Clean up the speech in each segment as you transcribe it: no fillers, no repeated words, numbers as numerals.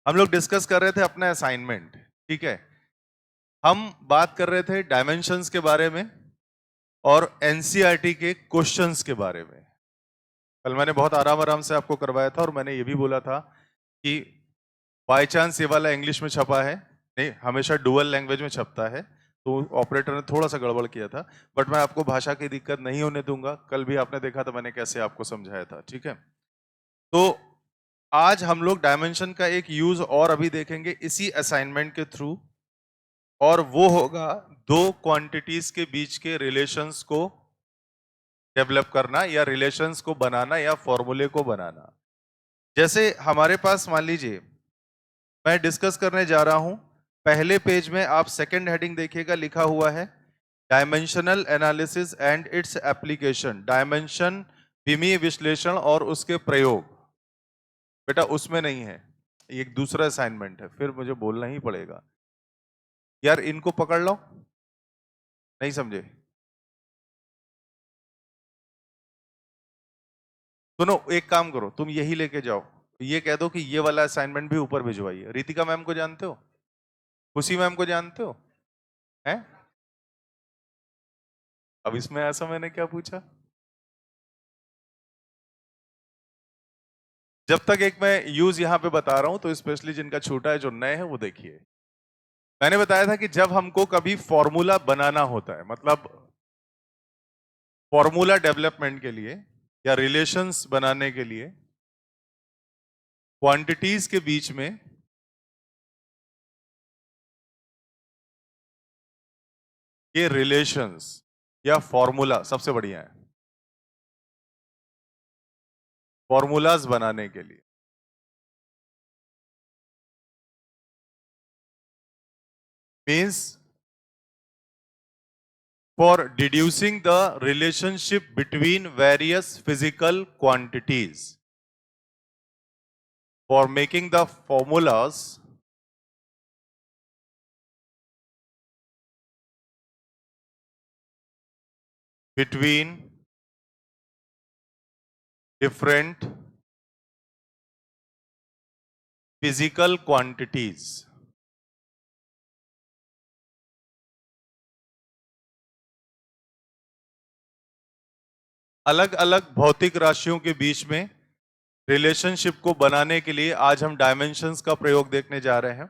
हम लोग डिस्कस कर रहे थे अपना असाइनमेंट। ठीक है, हम बात कर रहे थे डायमेंशंस के बारे में और एनसीईआरटी के क्वेश्चंस के बारे में। कल मैंने बहुत आराम आराम से आपको करवाया था और मैंने ये भी बोला था कि बाय चांस ये वाला इंग्लिश में छपा है, नहीं हमेशा डुअल लैंग्वेज में छपता है, तो ऑपरेटर ने थोड़ा सा गड़बड़ किया था, बट मैं आपको भाषा की दिक्कत नहीं होने दूंगा। कल भी आपने देखा था मैंने कैसे आपको समझाया था। ठीक है, तो आज हम लोग डायमेंशन का एक यूज और अभी देखेंगे इसी असाइनमेंट के थ्रू, और वो होगा दो क्वांटिटीज के बीच के रिलेशंस को डेवलप करना या रिलेशंस को बनाना या फॉर्मूले को बनाना। जैसे हमारे पास मान लीजिए मैं डिस्कस करने जा रहा हूं, पहले पेज में आप सेकंड हेडिंग देखिएगा, लिखा हुआ है dimensional analysis and its application, dimension विमीय विश्लेषण और उसके प्रयोग। बेटा उसमें नहीं है, ये एक दूसरा असाइनमेंट है, फिर मुझे बोलना ही पड़ेगा यार, इनको पकड़ लो। नहीं समझे? सुनो, एक काम करो, तुम यही लेके जाओ, ये कह दो कि ये वाला असाइनमेंट भी ऊपर भिजवाइए। रितिका मैम को जानते हो? खुशी मैम को जानते हो? हैं? अब इसमें ऐसा मैंने क्या पूछा? जब तक एक मैं यूज यहां पे बता रहा हूं, तो स्पेशली जिनका छूटा है, जो नए हैं, वो देखिए। मैंने बताया था कि जब हमको कभी फॉर्मूला बनाना होता है, मतलब फॉर्मूला डेवलपमेंट के लिए या रिलेशंस बनाने के लिए, क्वांटिटीज के बीच में ये रिलेशंस या फॉर्मूला सबसे बढ़िया है फॉर्मूलाज बनाने के लिए। Means for deducing the relationship between various physical quantities, for making the formulas between different physical quantities। अलग अलग भौतिक राशियों के बीच में रिलेशनशिप को बनाने के लिए आज हम डायमेंशंस का प्रयोग देखने जा रहे हैं।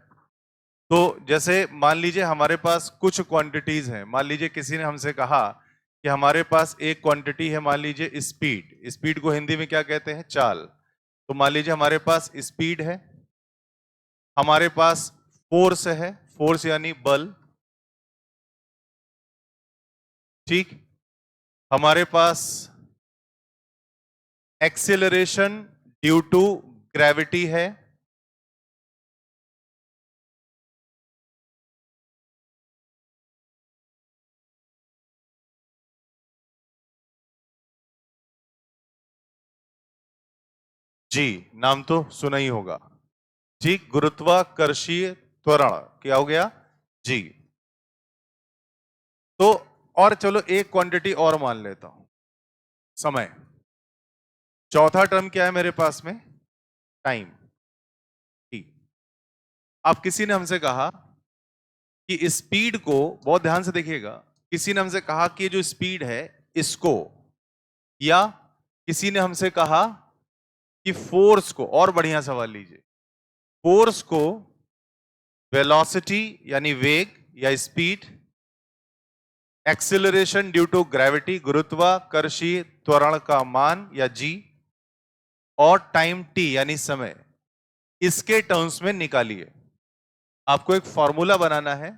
तो जैसे मान लीजिए हमारे पास कुछ क्वांटिटीज हैं। मान लीजिए किसी ने हमसे कहा कि हमारे पास एक क्वांटिटी है, मान लीजिए स्पीड। स्पीड को हिंदी में क्या कहते हैं? चाल। तो मान लीजिए हमारे पास स्पीड है, हमारे पास फोर्स है, फोर्स यानी बल, ठीक। हमारे पास एक्सेलरेशन ड्यू टू ग्रेविटी है, जी, नाम तो सुना ही होगा, ठीक। गुरुत्वाकर्षीय त्वरण, क्या हो गया? जी। तो और चलो एक क्वांटिटी और मान लेता हूं, समय। चौथा टर्म क्या है मेरे पास में? टाइम। ठीक। अब किसी ने हमसे कहा कि स्पीड को, बहुत ध्यान से देखिएगा, किसी ने हमसे कहा कि जो स्पीड है इसको, या किसी ने हमसे कहा कि फोर्स को, और बढ़िया सवाल लीजिए, फोर्स को वेलोसिटी यानी वेग या speed, acceleration due to gravity गुरुत्वाकर्षीय त्वरण का मान या जी, और टाइम टी यानी समय, इसके टर्म्स में निकालिए। आपको एक फॉर्मूला बनाना है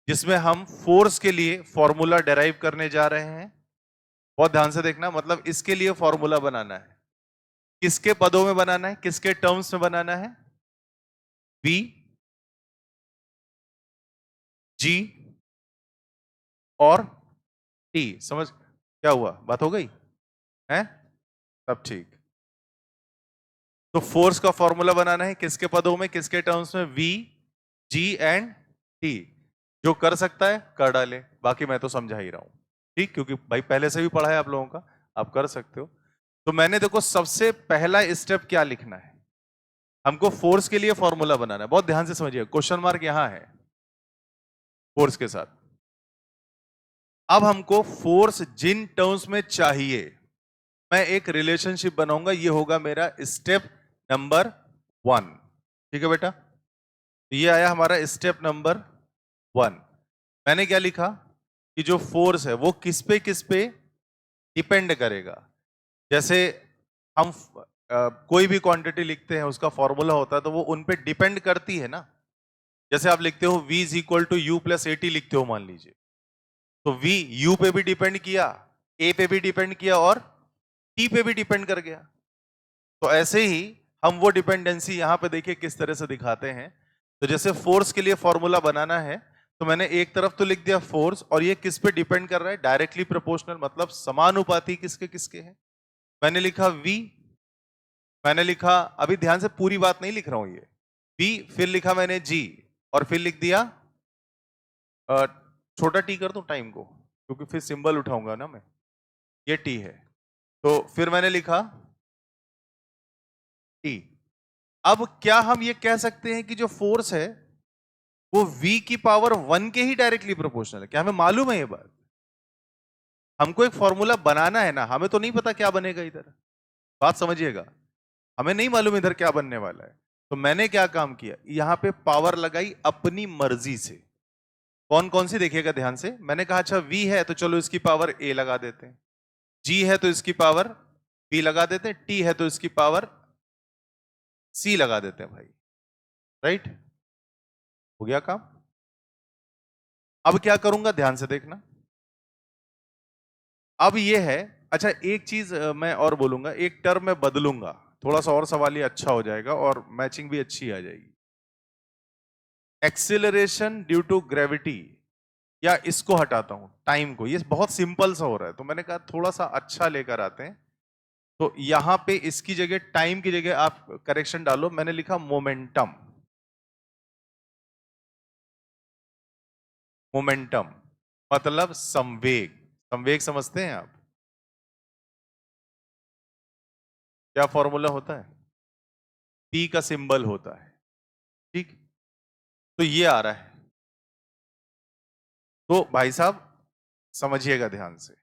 जिसमें हम फोर्स के लिए फॉर्मूला डेराइव करने जा रहे हैं। बहुत ध्यान से देखना, मतलब इसके लिए फॉर्मूला बनाना है। किसके पदों में बनाना है, किसके टर्म्स में बनाना है? वी, जी और टी। समझ क्या हुआ? बात हो गई है? तब ठीक। तो फोर्स का फॉर्मूला बनाना है किसके पदों में, किसके टर्म्स में? V, G and T. जो कर सकता है कर डाले, बाकी मैं तो समझा ही रहा हूं, ठीक, क्योंकि भाई पहले से भी पढ़ा है आप लोगों का, आप कर सकते हो। तो मैंने देखो सबसे पहला स्टेप क्या लिखना है, हमको फोर्स के लिए फॉर्मूला बनाना है, बहुत ध्यान से समझिए, क्वेश्चन मार्क यहां है फोर्स के साथ। अब हमको फोर्स जिन टर्म्स में चाहिए, मैं एक रिलेशनशिप बनाऊंगा, ये होगा मेरा स्टेप नंबर 1। ठीक है बेटा, ये आया हमारा स्टेप नंबर 1। मैंने क्या लिखा कि जो फोर्स है वो किस पे डिपेंड करेगा। जैसे हम कोई भी क्वांटिटी लिखते हैं, उसका फॉर्मूला होता है, तो वो उन पे डिपेंड करती है ना। जैसे आप लिखते हो v is equal to u plus a t लिखते हो मान लीजिए, तो v u पे भी डिपेंड किया, a पे भी डिपेंड किया और t पे भी डिपेंड कर गया। तो ऐसे ही हम वो डिपेंडेंसी यहां पे देखिए किस तरह से दिखाते हैं। तो जैसे फोर्स के लिए फॉर्मूला बनाना है, तो मैंने एक तरफ तो लिख दिया फोर्स, और ये किस पे डिपेंड कर रहा है, डायरेक्टली प्रोपोर्शनल, मतलब समानुपाती किसके किसके है। मैंने लिखा v, मैंने लिखा, अभी ध्यान से पूरी बात नहीं लिख रहा हूं, ये v, फिर लिखा मैंने g, और फिर लिख दिया छोटा टी कर दूं टाइम को, क्योंकि फिर सिंबल उठाऊंगा ना मैं, ये टी है, तो फिर मैंने लिखा टी। अब क्या हम ये कह सकते हैं कि जो फोर्स है वो v की पावर 1 के ही डायरेक्टली प्रोपोर्शनल है? क्या हमें मालूम है ये बात? हमको एक फॉर्मूला बनाना है ना, हमें तो नहीं पता क्या बनेगा इधर, बात समझिएगा, हमें नहीं मालूम इधर क्या बनने वाला है। तो मैंने क्या काम किया, यहां पे पावर लगाई अपनी मर्जी से। कौन कौन सी देखिएगा ध्यान से। मैंने कहा अच्छा v है तो चलो इसकी पावर a लगा देते हैं, g है तो इसकी पावर b लगा देते हैं, t है तो इसकी पावर c लगा देते हैं भाई। राइट, हो गया काम। अब क्या करूंगा, ध्यान से देखना। अब ये है, अच्छा एक चीज मैं और बोलूंगा, एक टर्म मैं बदलूंगा, थोड़ा सा और सवाल ये अच्छा हो जाएगा और मैचिंग भी अच्छी आ जाएगी। एक्सिलरेशन ड्यू टू ग्रेविटी, या इसको हटाता हूं टाइम को, ये बहुत सिंपल सा हो रहा है, तो मैंने कहा थोड़ा सा अच्छा लेकर आते हैं। तो यहां पे इसकी जगह, टाइम की जगह आप करेक्शन डालो, मैंने लिखा मोमेंटम। मोमेंटम मतलब संवेग। संवेग समझते हैं आप, क्या फॉर्मूला होता है, P का सिंबल होता है। ठीक, तो ये आ रहा है, तो भाई साहब समझिएगा ध्यान से।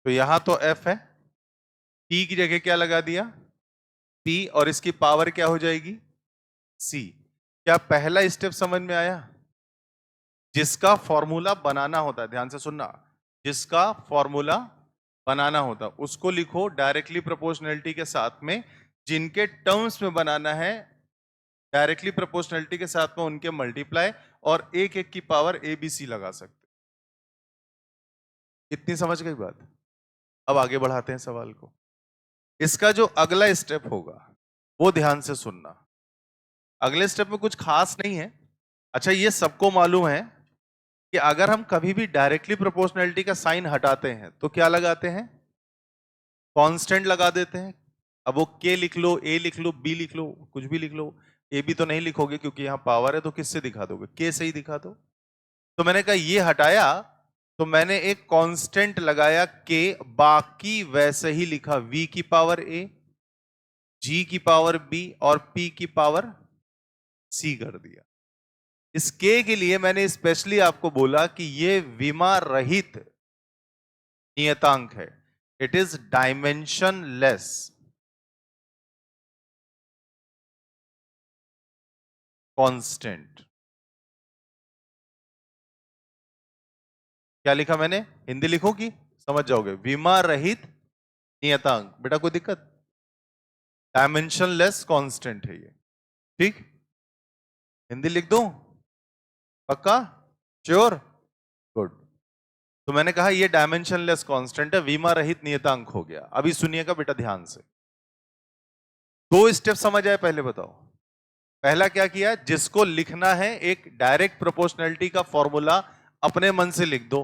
तो यहां तो F है, P की जगह क्या लगा दिया, P, और इसकी पावर क्या हो जाएगी, C। क्या पहला स्टेप समझ में आया? जिसका फॉर्मूला बनाना होता है, ध्यान से सुनना, जिसका फॉर्मूला बनाना होता है उसको लिखो डायरेक्टली प्रोपोर्शनैलिटी के साथ में, जिनके टर्म्स में बनाना है डायरेक्टली प्रोपोर्शनैलिटी के साथ में उनके मल्टीप्लाई, और एक एक की पावर ए बी सी लगा सकते। इतनी समझ गई बात? अब आगे बढ़ाते हैं सवाल को। इसका जो अगला स्टेप होगा वो ध्यान से सुनना। अगले स्टेप में कुछ खास नहीं है। अच्छा ये सबको मालूम है कि अगर हम कभी भी डायरेक्टली प्रोपोर्शनैलिटी का साइन हटाते हैं तो क्या लगाते हैं, कांस्टेंट लगा देते हैं। अब वो के लिख लो, ए लिख लो, बी लिख लो, कुछ भी लिख लो, ए बी तो नहीं लिखोगे क्योंकि यहां पावर है, तो किससे दिखा दोगे, के से ही दिखा दो। तो मैंने कहा ये हटाया, तो मैंने एक कांस्टेंट लगाया के, बाकी वैसे ही लिखा, v की पावर a, g की पावर b और p की पावर c कर दिया। इस k के लिए मैंने स्पेशली आपको बोला कि ये विमा रहित नियतांक है, it is dimension less constant. क्या लिखा मैंने, हिंदी लिखो कि समझ जाओगे, विमा रहित नियतांक, बेटा कोई दिक्कत, डायमेंशन लेस कांस्टेंट है ये। ठीक, हिंदी लिख दूं, पक्का, श्योर, गुड। तो मैंने कहा ये डायमेंशनलेस कांस्टेंट है, विमा रहित नियतांक हो गया। अभी सुनिएगा बेटा ध्यान से, दो स्टेप समझ आए, पहले बताओ। पहला क्या किया, जिसको लिखना है एक डायरेक्ट प्रोपोर्शनैलिटी का फॉर्मूला अपने मन से लिख दो।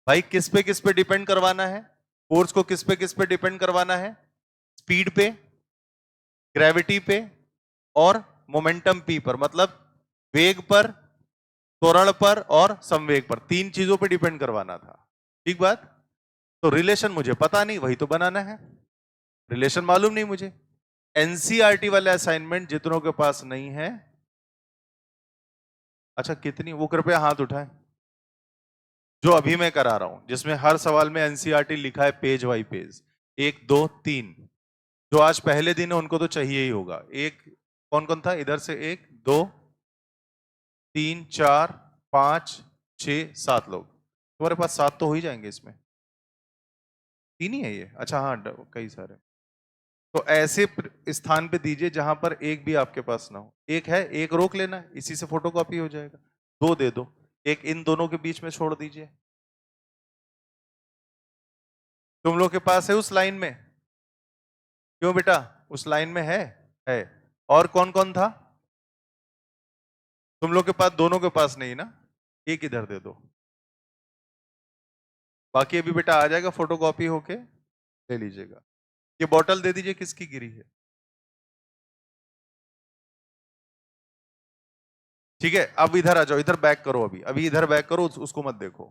भाई किस पे डिपेंड करवाना है, फोर्स को किस पे डिपेंड करवाना है, स्पीड पे, ग्रेविटी पे और मोमेंटम पी पर, मतलब वेग पर, त्वरण पर और संवेग पर, तीन चीजों पे डिपेंड करवाना था। ठीक बात। तो रिलेशन मुझे पता नहीं, वही तो बनाना है। रिलेशन मालूम नहीं मुझे। एनसीईआरटी वाले असाइनमेंट जितनों के पास नहीं है, अच्छा कितनी, वो कृपया हाथ उठाएं जो अभी मैं करा रहा हूं, जिसमें हर सवाल में एनसीईआरटी लिखा है पेज बाई पेज, 1 2 3। जो आज पहले दिन है उनको तो चाहिए ही होगा। एक कौन कौन था इधर से, 1 2 3 4 5 6 7 लोग, तुम्हारे पास 7 तो हो ही जाएंगे इसमें। 3 ही है ये, अच्छा हाँ कई सारे। तो ऐसे स्थान पे दीजिए जहां पर एक भी आपके पास ना हो। एक है, एक रोक लेना, इसी से फोटोकॉपी हो जाएगा। 2 दे दो, एक इन दोनों के बीच में छोड़ दीजिए। तुम लोग के पास है उस लाइन में? क्यों बेटा, उस लाइन में है। और कौन कौन था? तुम लोग के पास, दोनों के पास नहीं ना, एक इधर दे दो। बाकी अभी बेटा आ जाएगा, फोटोकॉपी होके ले लीजिएगा। ये बोतल दे दीजिए, किसकी गिरी है? ठीक है, अब इधर आ जाओ, इधर बैक करो, अभी अभी इधर बैक करो, उसको मत देखो।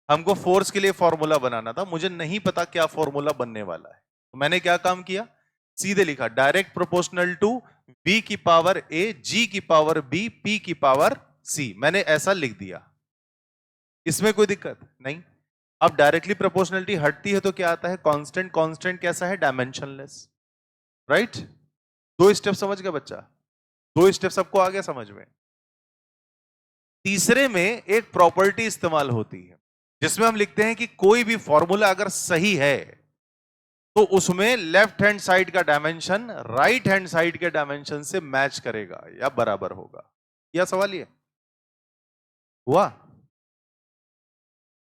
हमको फोर्स के लिए फॉर्मूला बनाना था, मुझे नहीं पता क्या फॉर्मूला बनने वाला है, तो मैंने क्या काम किया, सीधे लिखा डायरेक्ट प्रोपोर्शनल टू बी की पावर ए जी की पावर बी पी की पावर सी, मैंने ऐसा लिख दिया। इसमें कोई दिक्कत नहीं। अब डायरेक्टली प्रोपोर्शनलिटी हटती है तो क्या आता है, कांस्टेंट। कांस्टेंट कैसा है, डायमेंशनलेस, राइट। 2 स्टेप समझ गया बच्चा? 2 स्टेप सबको आ गया समझ में? तीसरे में एक प्रॉपर्टी इस्तेमाल होती है जिसमें हम लिखते हैं कि कोई भी फॉर्मूला अगर सही है तो उसमें लेफ्ट हैंड साइड का डायमेंशन राइट हैंड साइड के डायमेंशन से मैच करेगा या बराबर होगा। यह सवाल ये हुआ,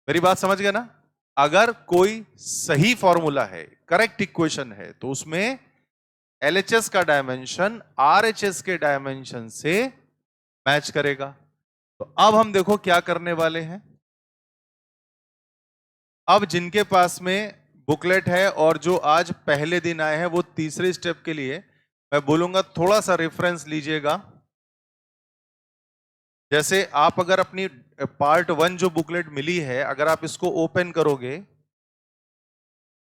मेरी बात समझ गया ना? अगर कोई सही फॉर्मूला है, करेक्ट इक्वेशन है, तो उसमें एलएचएस का डायमेंशन आरएचएस के डायमेंशन से मैच करेगा। तो अब हम देखो क्या करने वाले हैं। अब जिनके पास में बुकलेट है और जो आज पहले दिन आए हैं, वो तीसरे स्टेप के लिए मैं बोलूंगा थोड़ा सा रेफरेंस लीजिएगा। जैसे आप अगर अपनी पार्ट 1 जो बुकलेट मिली है, अगर आप इसको ओपन करोगे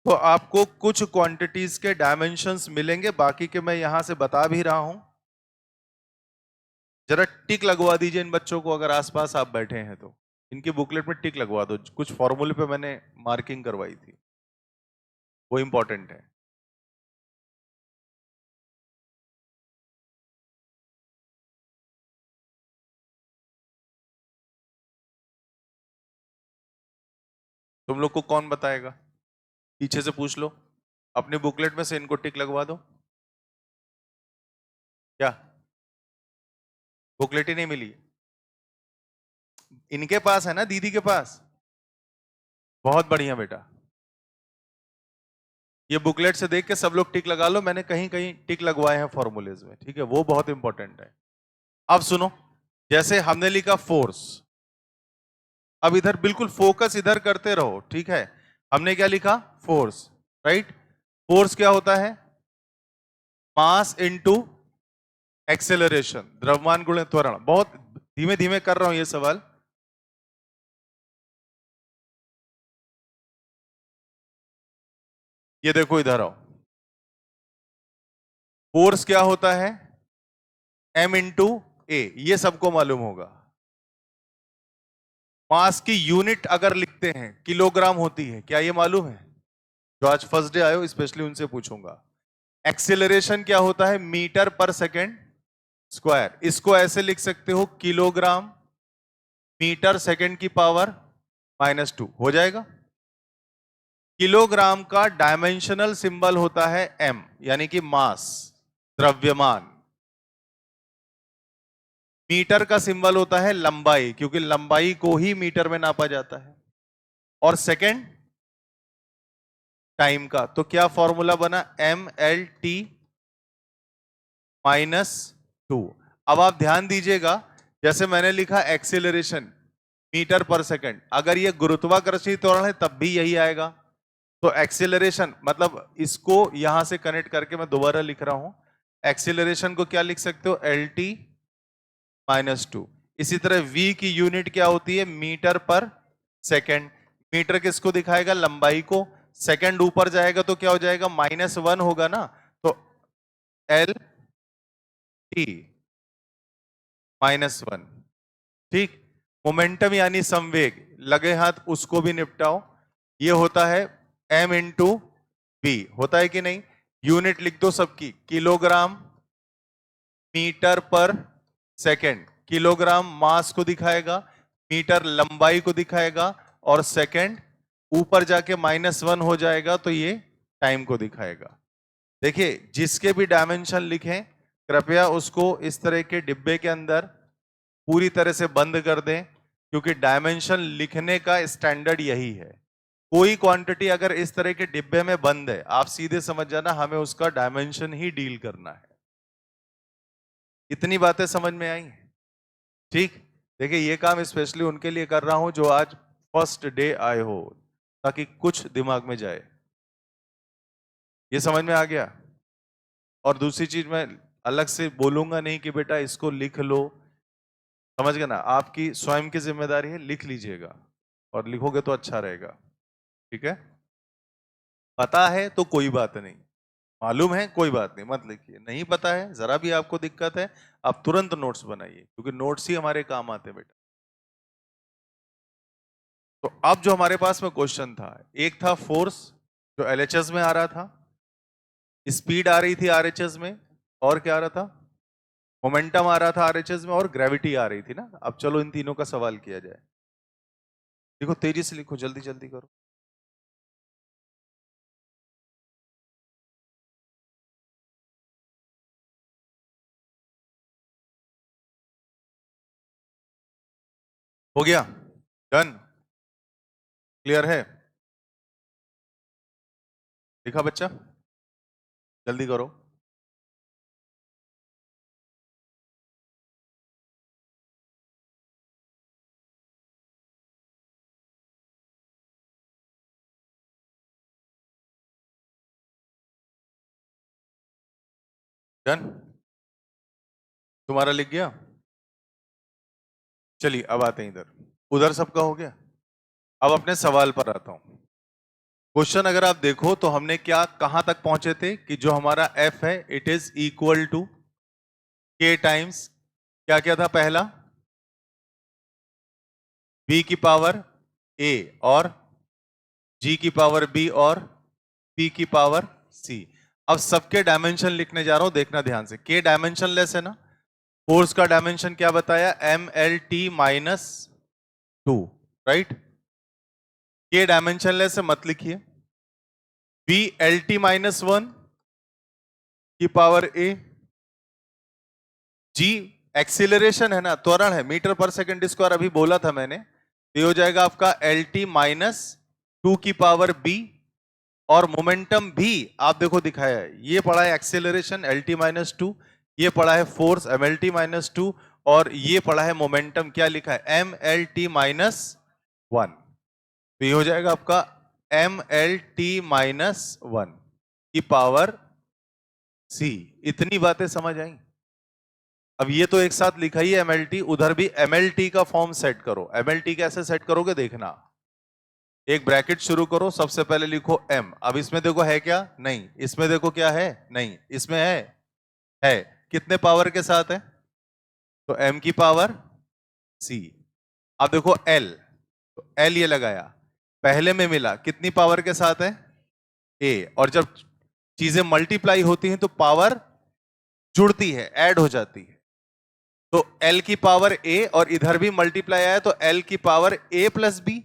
तो आपको कुछ क्वांटिटीज के डायमेंशंस मिलेंगे, बाकी के मैं यहां से बता भी रहा हूं। जरा टिक लगवा दीजिए इन बच्चों को, अगर आसपास आप बैठे हैं तो इनकी बुकलेट में टिक लगवा दो। कुछ फॉर्मूले पे मैंने मार्किंग करवाई थी, वो इंपॉर्टेंट है। तुम लोग को कौन बताएगा? पीछे से पूछ लो, अपनी बुकलेट में से इनको टिक लगवा दो। क्या बुकलेट ही नहीं मिली? इनके पास है ना, दीदी के पास? बहुत बढ़िया बेटा, ये बुकलेट से देख के सब लोग टिक लगा लो। मैंने कहीं कहीं टिक लगवाए हैं फॉर्मूलेज में, ठीक है, वो बहुत इंपॉर्टेंट है। अब सुनो, जैसे हमने लिखा फोर्स, अब इधर बिल्कुल फोकस इधर करते रहो, ठीक है। हमने क्या लिखा, फोर्स, राइट। फोर्स क्या होता है, मास इनटू एक्सेलरेशन, द्रव्यमान गुणे त्वरण। बहुत धीमे धीमे कर रहा हूं ये सवाल। ये देखो इधर आओ, फोर्स क्या होता है, m इंटू ए, ये सबको मालूम होगा। मास की यूनिट अगर लिखते हैं किलोग्राम होती है, क्या ये मालूम है? जो आज फर्स्ट डे आए हो स्पेशली उनसे पूछूंगा। एक्सेलरेशन क्या होता है, मीटर पर सेकेंड स्क्वायर। इसको ऐसे लिख सकते हो, किलोग्राम मीटर सेकेंड की पावर -2 हो जाएगा। किलोग्राम का डायमेंशनल सिंबल होता है m, यानी कि मास, द्रव्यमान। मीटर का सिंबल होता है लंबाई, क्योंकि लंबाई को ही मीटर में नापा जाता है। और सेकेंड टाइम का, तो क्या फॉर्मूला बना, mlt -2। अब आप ध्यान दीजिएगा, जैसे मैंने लिखा एक्सेलरेशन मीटर पर सेकेंड, अगर ये गुरुत्वाकर्षण त्वरण है तब भी यही आएगा। तो एक्सेलरेशन मतलब, इसको यहां से कनेक्ट करके मैं दोबारा लिख रहा हूं, एक्सेलरेशन को क्या लिख सकते हो, lt -2। इसी तरह v की यूनिट क्या होती है, मीटर पर सेकेंड। मीटर किसको दिखाएगा? लंबाई को। सेकंड ऊपर जाएगा तो क्या हो जाएगा? -1 होगा ना, तो एल टी -1। ठीक। मोमेंटम यानी संवेग, लगे हाथ उसको भी निपटाओ। ये होता है m इंटू बी, होता है कि नहीं? यूनिट लिख दो सबकी, किलोग्राम मीटर पर सेकंड। किलोग्राम मास को दिखाएगा, मीटर लंबाई को दिखाएगा, और सेकंड ऊपर जाके -1 हो जाएगा तो ये टाइम को दिखाएगा। देखिए, जिसके भी डायमेंशन लिखें कृपया उसको इस तरह के डिब्बे के अंदर पूरी तरह से बंद कर दें, क्योंकि डायमेंशन लिखने का स्टैंडर्ड यही है। कोई क्वांटिटी अगर इस तरह के डिब्बे में बंद है, आप सीधे समझ जाना हमें उसका डायमेंशन ही डील करना है। इतनी बातें समझ में आई? ठीक। देखिए, ये काम स्पेशली उनके लिए कर रहा हूं जो आज फर्स्ट डे आए हो, ताकि कुछ दिमाग में जाए। ये समझ में आ गया? और दूसरी चीज, मैं अलग से बोलूंगा नहीं कि बेटा इसको लिख लो, समझ गए ना? आपकी स्वयं की जिम्मेदारी है, लिख लीजिएगा, और लिखोगे तो अच्छा रहेगा। ठीक है? पता है तो कोई बात नहीं, मालूम है कोई बात नहीं, मत लिखिए। नहीं पता है, जरा भी आपको दिक्कत है, आप तुरंत नोट्स बनाइए, क्योंकि नोट्स ही हमारे काम आते हैं बेटा। तो अब जो हमारे पास में क्वेश्चन था, एक था फोर्स जो एलएचएस में आ रहा था, स्पीड आ रही थी आरएचएस में, और क्या आ रहा था? मोमेंटम आ रहा था आरएचएस में, और ग्रेविटी आ रही थी ना। अब चलो इन तीनों का सवाल किया जाए। देखो तेजी से लिखो, जल्दी जल्दी करो। हो गया? डन? क्लियर है? लिखा बच्चा? जल्दी करो। डन? तुम्हारा लिख गया? चलिए अब आते हैं इधर। उधर सबका हो गया? अब अपने सवाल पर आता हूं। क्वेश्चन अगर आप देखो तो हमने क्या कहां तक पहुंचे थे कि जो हमारा F है it is equal to K times क्या क्या था? पहला B की पावर A और G की पावर B और P की पावर C। अब सबके डायमेंशन लिखने जा रहा हूं, देखना ध्यान से। K डायमेंशन लेस है ना, फोर्स का डायमेंशन क्या बताया? MLT-2, right? K dimension less है, मत लिखिए। BLT-1 की पावर A, G एक्सीलरेशन है ना, त्वरण है, मीटर पर सेकंड स्क्वायर अभी बोला था मैंने, तो ये हो जाएगा आपका LT-2 की पावर B, और मोमेंटम भी आप देखो दिखाया है, ये पढ़ा है एक्सीलरेशन LT-2, ये पढ़ा है फोर्स MLT-2, और ये पढ़ा है मोमेंटम, क्या लिखा है? MLT-1। तो ये हो जाएगा आपका MLT-1 की पावर C। इतनी बातें समझ आई? अब ये तो एक साथ लिखा ही है MLT, उधर भी MLT का फॉर्म सेट करो। MLT कैसे सेट करोगे देखना। एक ब्रैकेट शुरू करो, सबसे पहले लिखो M। अब इसमें देखो है क्या? नहीं। इसमें देखो क्या है? नहीं। इसमें है। कितने पावर के साथ है? तो M की पावर C। अब देखो L, तो L ये लगाया, पहले में मिला, कितनी पावर के साथ है? A। और जब चीजें मल्टीप्लाई होती हैं तो पावर जुड़ती है, ऐड हो जाती है। तो L की पावर A, और इधर भी मल्टीप्लाई आया तो L की पावर A प्लस B।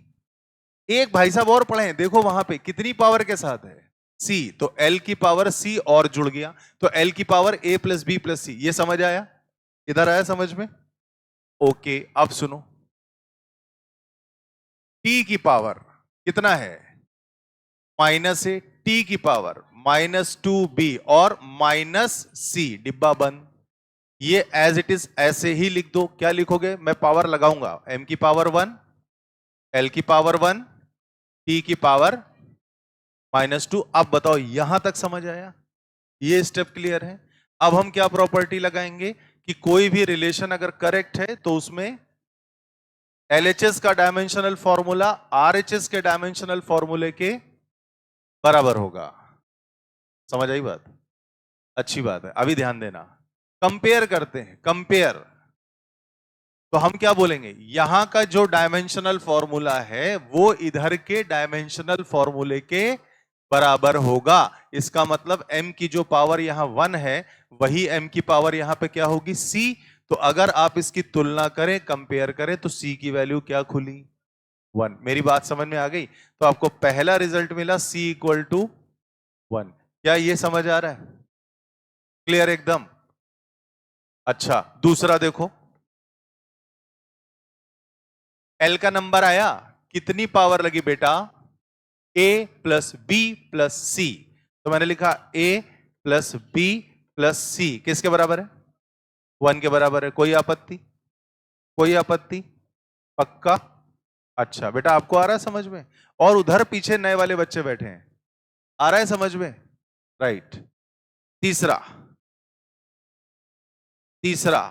एक भाई साहब और पढ़े, देखो वहां पे कितनी पावर के साथ है? C। तो L की पावर C और जुड़ गया, तो L की power A plus B plus C। ये समझ आया? इधर आया समझ में? ओके, अब सुनो। T की पावर कितना है? माइनस A, T की पावर -2B और -C, डिब्बा बंद। ये एज इट इज ऐसे ही लिख दो। क्या लिखोगे? मैं पावर लगाऊंगा, M की पावर 1, L की पावर 1, T की पावर -2। अब बताओ यहां तक समझ आया? ये स्टेप क्लियर है? अब हम क्या प्रॉपर्टी लगाएंगे कि कोई भी रिलेशन अगर करेक्ट है तो उसमें LHS का डायमेंशनल फॉर्मूला RHS के डायमेंशनल फॉर्मूले के बराबर होगा। समझ आई बात? अच्छी बात है। अभी ध्यान देना, कंपेयर करते हैं, कंपेयर। तो हम क्या बोलेंगे, यहां का जो डायमेंशनल फॉर्मूला है वो इधर के डायमेंशनल फॉर्मूले के बराबर होगा। इसका मतलब m की जो पावर यहां 1 है वही m की पावर यहां पे क्या होगी, c। तो अगर आप इसकी तुलना करें, कंपेयर करें, तो c की वैल्यू क्या खुली, 1। मेरी बात समझ में आ गई? तो आपको पहला रिजल्ट मिला c इक्वल टू 1। क्या ये समझ आ रहा है? क्लियर एकदम? अच्छा, दूसरा देखो, L का नंबर आया, कितनी पावर लगी बेटा, a प्लस बी प्लस सी। तो मैंने लिखा a प्लस बी प्लस सी किसके बराबर है, 1 के बराबर है। कोई आपत्ति? कोई आपत्ति? पक्का? अच्छा बेटा, आपको आ रहा है समझ में? और उधर पीछे नए वाले बच्चे बैठे हैं, आ रहा है समझ में? राइट। तीसरा, तीसरा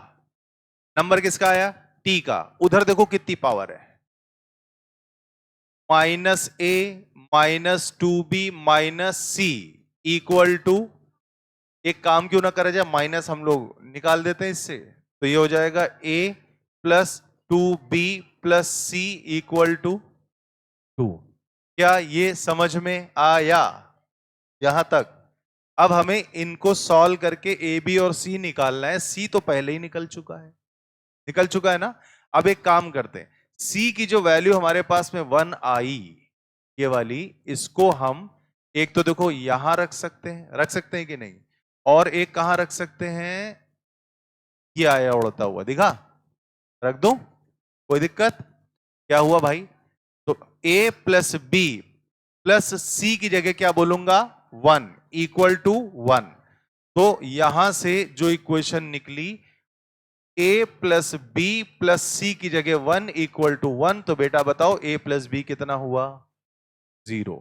नंबर किसका आया, टी का। उधर देखो कितनी पावर है, -a -2b -c equal to, एक काम क्यों ना करा जाए, माइनस हम लोग निकाल देते हैं इससे, तो ये हो जाएगा a plus 2b plus c equal to 2। क्या ये समझ में आया यहां तक? अब हमें इनको सॉल्व करके ए बी और सी निकालना है। सी तो पहले ही निकल चुका है, निकल चुका है ना। अब एक काम करते हैं, सी की जो वैल्यू हमारे पास में 1 आई, ये वाली, इसको हम एक तो देखो यहां रख सकते हैं, रख सकते हैं कि नहीं, और एक कहां रख सकते हैं, ये आया उड़ता हुआ, दिखा, रख दो, कोई दिक्कत? क्या हुआ भाई, तो a प्लस बी प्लस सी की जगह क्या बोलूंगा, 1 इक्वल टू 1। तो यहां से जो इक्वेशन निकली, a प्लस बी प्लस सी की जगह 1 इक्वल टू 1, तो बेटा बताओ a प्लस बी कितना हुआ, 0।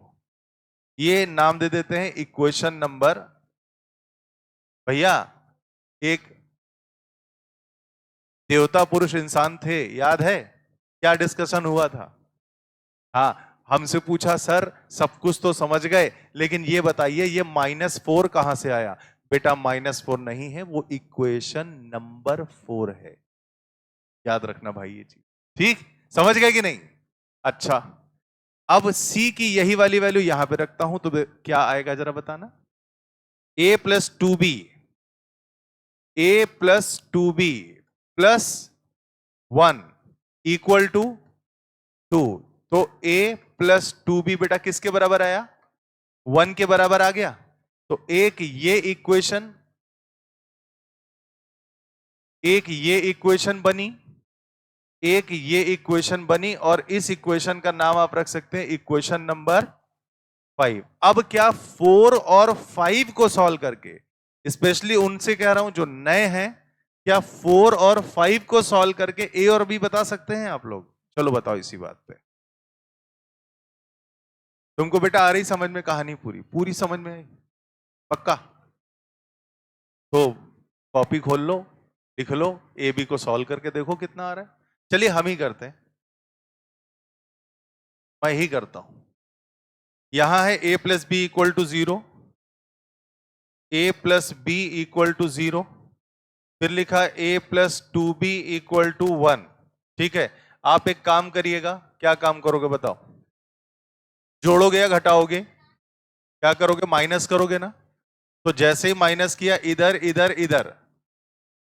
ये नाम दे देते हैं इक्वेशन नंबर। भैया, एक देवता पुरुष इंसान थे, याद है क्या डिस्कशन हुआ था? हाँ, हमसे पूछा सर सब कुछ तो समझ गए, लेकिन ये बताइए ये -4 कहां से आया? बेटा -4 नहीं है, वो इक्वेशन नंबर 4 है। याद रखना भाई ये चीज, ठीक? समझ गए कि नहीं? अच्छा, अब C की यही वाली वैल्यू यहां पे रखता हूं तो क्या आएगा जरा बताना, a plus 2b, a plus 2b plus 1 equal to 2। तो a प्लस 2b बेटा किसके बराबर आया, 1 के बराबर आ गया। तो एक ये इक्वेशन बनी, एक ये इक्वेशन बनी, और इस इक्वेशन का नाम आप रख सकते हैं इक्वेशन नंबर 5। अब क्या 4 और 5 को सॉल्व करके, स्पेशली उनसे कह रहा हूं जो नए हैं, क्या 4 और 5 को सॉल्व करके ए और बी बता सकते हैं आप लोग? चलो बताओ इसी बात पे। तुमको बेटा आ रही समझ में कहानी, पूरी पूरी समझ में आई? पक्का? तो कॉपी खोल लो, लिख लो, ए बी को सॉल्व करके देखो कितना आ रहा है। चलिए हम ही करते हैं, मैं ही करता हूं। यहां है a plus b equal to 0, a plus b equal to 0, फिर लिखा a plus 2b equal to 1। ठीक है, आप एक काम करिएगा, क्या काम करोगे बताओ, जोड़ोगे या घटाओगे? क्या करोगे, माइनस करोगे ना। तो जैसे ही माइनस किया, इधर इधर इधर,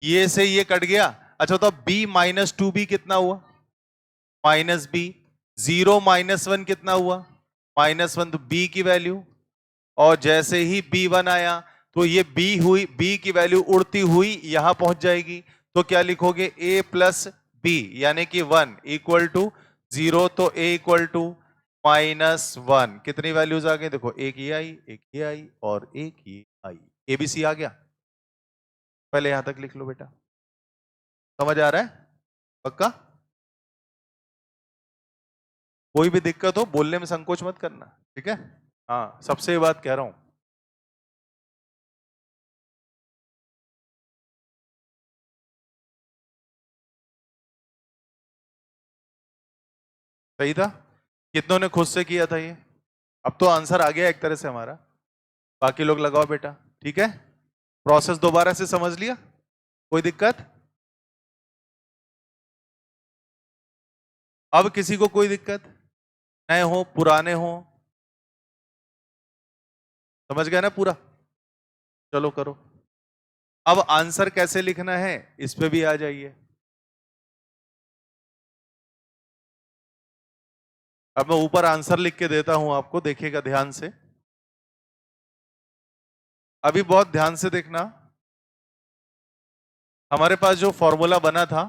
ये से ये कट गया। अच्छा, तो b माइनस 2b कितना हुआ, -b। 0 -1 कितना हुआ, -1, तो b की वैल्यू। और जैसे ही b1 आया, तो ये b हुई, b की वैल्यू उड़ती हुई यहां पहुंच जाएगी। तो क्या लिखोगे, a प्लस बी यानी कि 1 इक्वल टू 0। तो a इक्वल टू -1। कितनी वैल्यूज आ गई देखो, एक ये आई, एक ये आई, और एक ये आई। ABC आ गया। पहले यहां तक लिख लो बेटा, समझ आ रहा है? पक्का? कोई भी दिक्कत हो बोलने में संकोच मत करना, ठीक है? हाँ, सबसे ये बात कह रहा हूं। सही था? कितनों ने खुद से किया था ये? अब तो आंसर आ गया एक तरह से हमारा। बाकी लोग लगाओ बेटा, ठीक है? प्रोसेस दोबारा से समझ लिया? कोई दिक्कत? अब किसी को कोई दिक्कत? नए हो पुराने हो? समझ गए ना पूरा? चलो करो। अब आंसर कैसे लिखना है इस पे भी आ जाइए। अब मैं ऊपर आंसर लिख के देता हूं आपको, देखिएगा ध्यान से। अभी बहुत ध्यान से देखना। हमारे पास जो फॉर्मूला बना था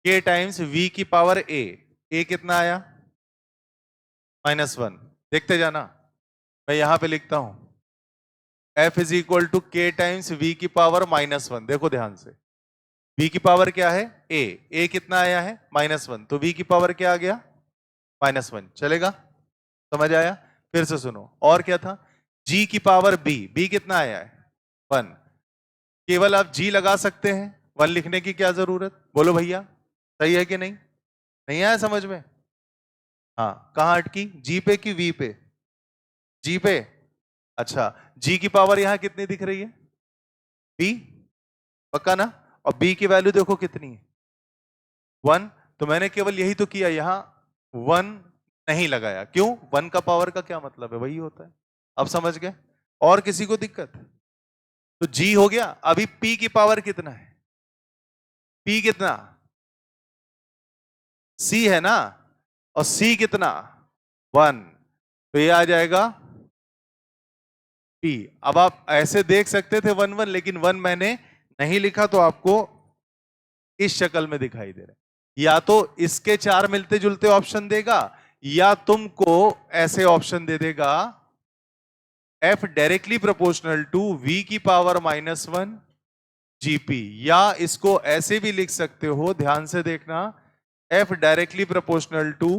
k टाइम्स v की पावर a कितना आया? -1। देखते जाना, मैं यहां पे लिखता हूं f is equal to k times v की पावर -1। देखो ध्यान से, v की पावर क्या है? a कितना आया है? -1, तो v की पावर क्या आ गया? -1। चलेगा? समझ आया? फिर से सुनो, और क्या था? g की पावर b कितना आया है? 1। केवल आप g लगा सकते हैं, 1 लिखने की क्या जरूरत? बोलो भैया, सही है कि नहीं? नहीं आया समझ में? हाँ, कहां अटकी? जी पे कि वी पे? जी पे। अच्छा, जी की पावर यहां कितनी दिख रही है? बी। पक्का ना? और बी की वैल्यू देखो कितनी है? 1। तो मैंने केवल यही तो किया, यहां 1 नहीं लगाया। क्यों? 1 का पावर का क्या मतलब है? वही होता है। अब समझ गए? और किसी को दिक्कत? तो जी हो गया। अभी पी की पावर कितना है? पी कितना? सी है ना? और सी कितना? 1। तो ये आ जाएगा पी। अब आप ऐसे देख सकते थे 1 1, लेकिन 1 मैंने नहीं लिखा तो आपको इस शक्ल में दिखाई दे रहा है। या तो इसके 4 मिलते जुलते ऑप्शन देगा, या तुमको ऐसे ऑप्शन दे देगा f directly proportional to v की पावर -1 जीपी। या इसको ऐसे भी लिख सकते हो, ध्यान से देखना, f directly proportional to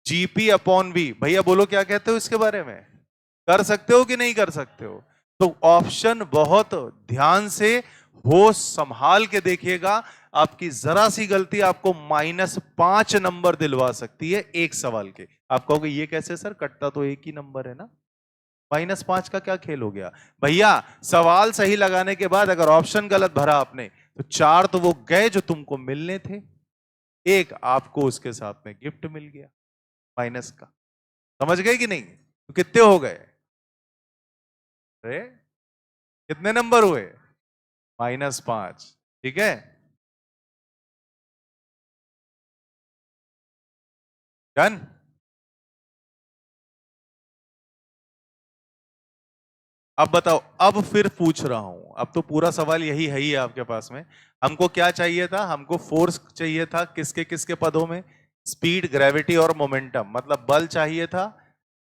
g p upon v. भैया बोलो क्या कहते हो इसके बारे में? कर सकते हो कि नहीं कर सकते हो? तो ऑप्शन बहुत ध्यान से, होश संभाल के देखिएगा। आपकी जरा सी गलती आपको -5 नंबर दिलवा सकती है एक सवाल के। आप कहोगे ये कैसे सर, कटता तो एक ही नंबर है ना, -5 का क्या खेल हो गया? भैया सवाल सही लगाने के बाद अगर ऑप्शन गलत भरा आपने, तो 4 तो वो गए जो तुमको मिलने थे, एक आपको उसके साथ में गिफ्ट मिल गया माइनस का। समझ गए कि नहीं? तो कितने हो गए? अरे कितने नंबर हुए? -5। ठीक है, डन। अब बताओ, अब फिर पूछ रहा हूं, अब तो पूरा सवाल यही है ही आपके पास में। हमको क्या चाहिए था? हमको फोर्स चाहिए था किसके किसके पदों में? स्पीड, ग्रेविटी और मोमेंटम, मतलब बल चाहिए था,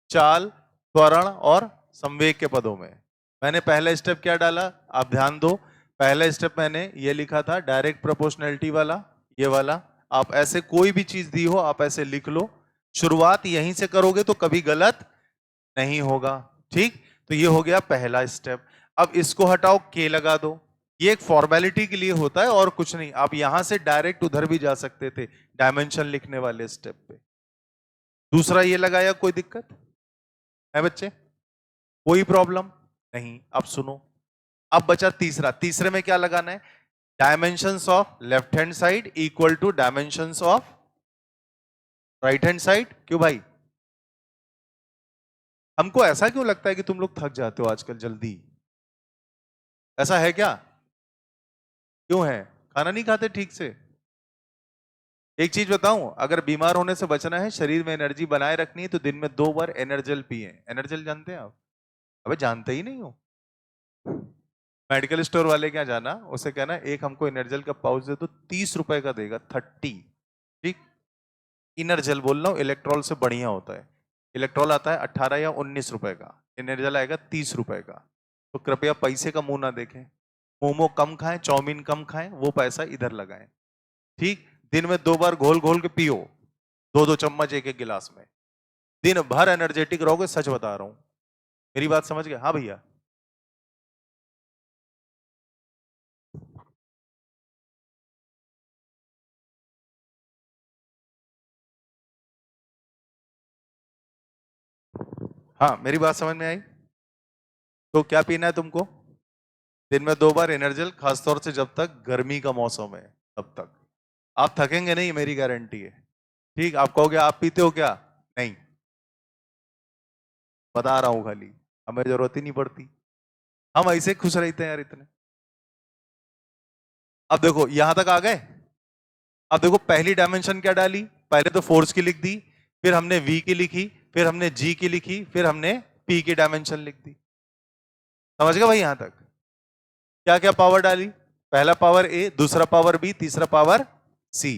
चाल, त्वरण और संवेग के पदों में। मैंने पहला स्टेप क्या डाला, आप ध्यान दो। पहला स्टेप मैंने ये लिखा था डायरेक्ट प्रोपोर्शनैलिटी वाला, ये वाला। आप ऐसे कोई भी चीज दी हो आप ऐसे लिख लो, शुरुआत यहीं से करोगे तो कभी गलत नहीं होगा। ठीक, तो ये हो गया पहला स्टेप। अब इसको हटाओ, के लगा दो। ये एक फॉर्मेलिटी के लिए होता है और कुछ नहीं। आप यहां से डायरेक्ट उधर भी जा सकते थे डायमेंशन लिखने वाले स्टेप पे। दूसरा ये लगाया, कोई दिक्कत है बच्चे? कोई प्रॉब्लम नहीं। अब सुनो, अब बचा तीसरा। तीसरे में क्या लगाना है? Dimensions of left hand side equal to dimensions of right hand side. क्यों भाई? हमको ऐसा क्यों लगता है कि तुम लोग थक जाते हो आजकल जल्दी? ऐसा है क्या? क्यों है? खाना नहीं खाते ठीक से? एक चीज बताऊं, अगर बीमार होने से बचना है, शरीर में एनर्जी बनाए रखनी है, तो दिन में 2 बार एनर्जल पिए। एनर्जल जानते हैं आप? अबे जानते ही नहीं हो? मेडिकल स्टोर वाले क्या जाना, उसे कहना एक हमको एनर्जल का पाउच दे दो, 30 रुपए का देगा, 30। ठीक, इनर्जल बोल रहा हूँ, इलेक्ट्रॉल से बढ़िया होता है। इलेक्ट्रॉल आता है 18 या 19 रुपए का, एनर्जल आएगा 30 रुपए का। तो कृपया पैसे का मुंह ना देखें। मोमो कम खाएं, चाउमीन कम खाएं, वो पैसा इधर लगाएं। ठीक, दिन में 2 बार घोल घोल के पियो, 2 2 चम्मच एक एक गिलास में। दिन भर एनर्जेटिक रहोगे, सच बता रहा हूं। मेरी बात समझ गए? हाँ भैया। हाँ, मेरी बात समझ में आई? तो क्या पीना है तुमको? दिन में 2 बार एनर्जल, खासतौर से जब तक गर्मी का मौसम है तब तक। आप थकेंगे नहीं, मेरी गारंटी है। ठीक, आप कहोगे आप पीते हो क्या? नहीं, बता रहा हूं खाली, हमें जरूरत ही नहीं पड़ती, हम ऐसे खुश रहते हैं यार इतने। अब देखो यहां तक आ गए। अब देखो पहली डायमेंशन क्या डाली, पहले तो फोर्स की लिख दी, फिर हमने वी की लिखी, फिर हमने जी की लिखी, फिर हमने पी की डायमेंशन लिख दी। समझ गए भाई? यहां तक क्या क्या पावर डाली? पहला पावर ए, दूसरा पावर बी, तीसरा पावर सी।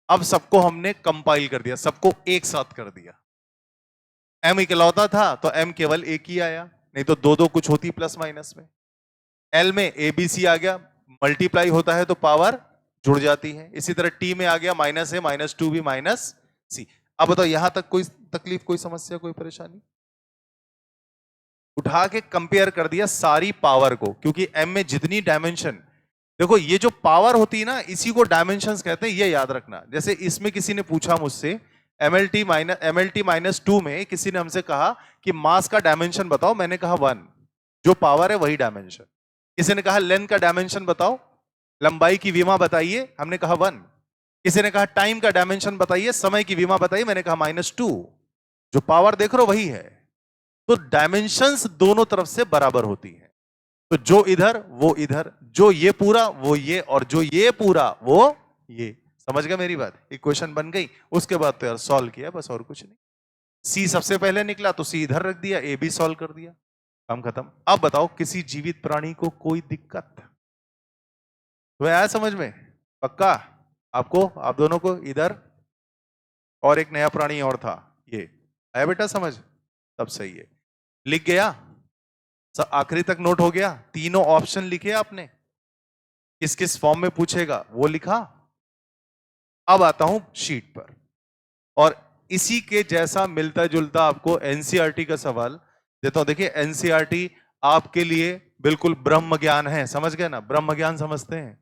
अब सबको हमने कंपाइल कर दिया, सबको एक साथ कर दिया। एम इकलौता था तो एम केवल एक ही आया, नहीं तो दो दो कुछ होती प्लस माइनस में। एल में ए बी सी आ गया, मल्टीप्लाई होता है तो पावर जुड़ जाती है। इसी तरह टी में आ गया minus a minus to be minus सी। अब बताओ यहां तक कोई तकलीफ, कोई समस्या, कोई परेशानी? उठा के कंपेयर कर दिया सारी पावर को, क्योंकि एम में जितनी डायमेंशन, देखो ये जो पावर होती है ना, इसी को डायमेंशंस कहते हैं, ये याद रखना। जैसे इसमें किसी ने पूछा मुझसे एमएलटी माइनस टू में किसी ने हमसे कहा कि मास का डायमेंशन बताओ, मैंने कहा 1। जो पावर है वही डायमेंशन। किसी ने कहा लेंथ का डायमेंशन बताओ, लंबाई की विमा बताइए, हमने कहा 1। किसी ने कहा टाइम का डायमेंशन बताइए, समय की विमा बताइए, मैंने कहा -2। जो पावर देख रहे हो वही है। तो डायमेंशंस दोनों तरफ से बराबर होती है। तो जो इधर वो इधर, जो ये पूरा वो ये, और जो ये पूरा वो ये। समझ गए मेरी बात? इक्वेशन बन गई। उसके बाद तो यार सॉल्व किया बस, और कुछ नहीं। सी सबसे पहले निकला तो सी इधर रख दिया, ए बी सॉल्व कर दिया, काम खत्म। अब बताओ किसी जीवित प्राणी को कोई दिक्कत तो आया समझ में? पक्का? आपको, आप दोनों को इधर, और एक नया प्राणी और था, ये आया बेटा समझ? तब सही है। लिख गया सब? आखिरी तक नोट हो गया? तीनों ऑप्शन लिखे आपने, किस किस फॉर्म में पूछेगा वो लिखा? अब आता हूं शीट पर, और इसी के जैसा मिलता जुलता आपको एनसीईआरटी का सवाल देता हूं। देखिए एनसीईआरटी आपके लिए बिल्कुल ब्रह्म ज्ञान है, समझ गए ना? ब्रह्म ज्ञान समझते हैं?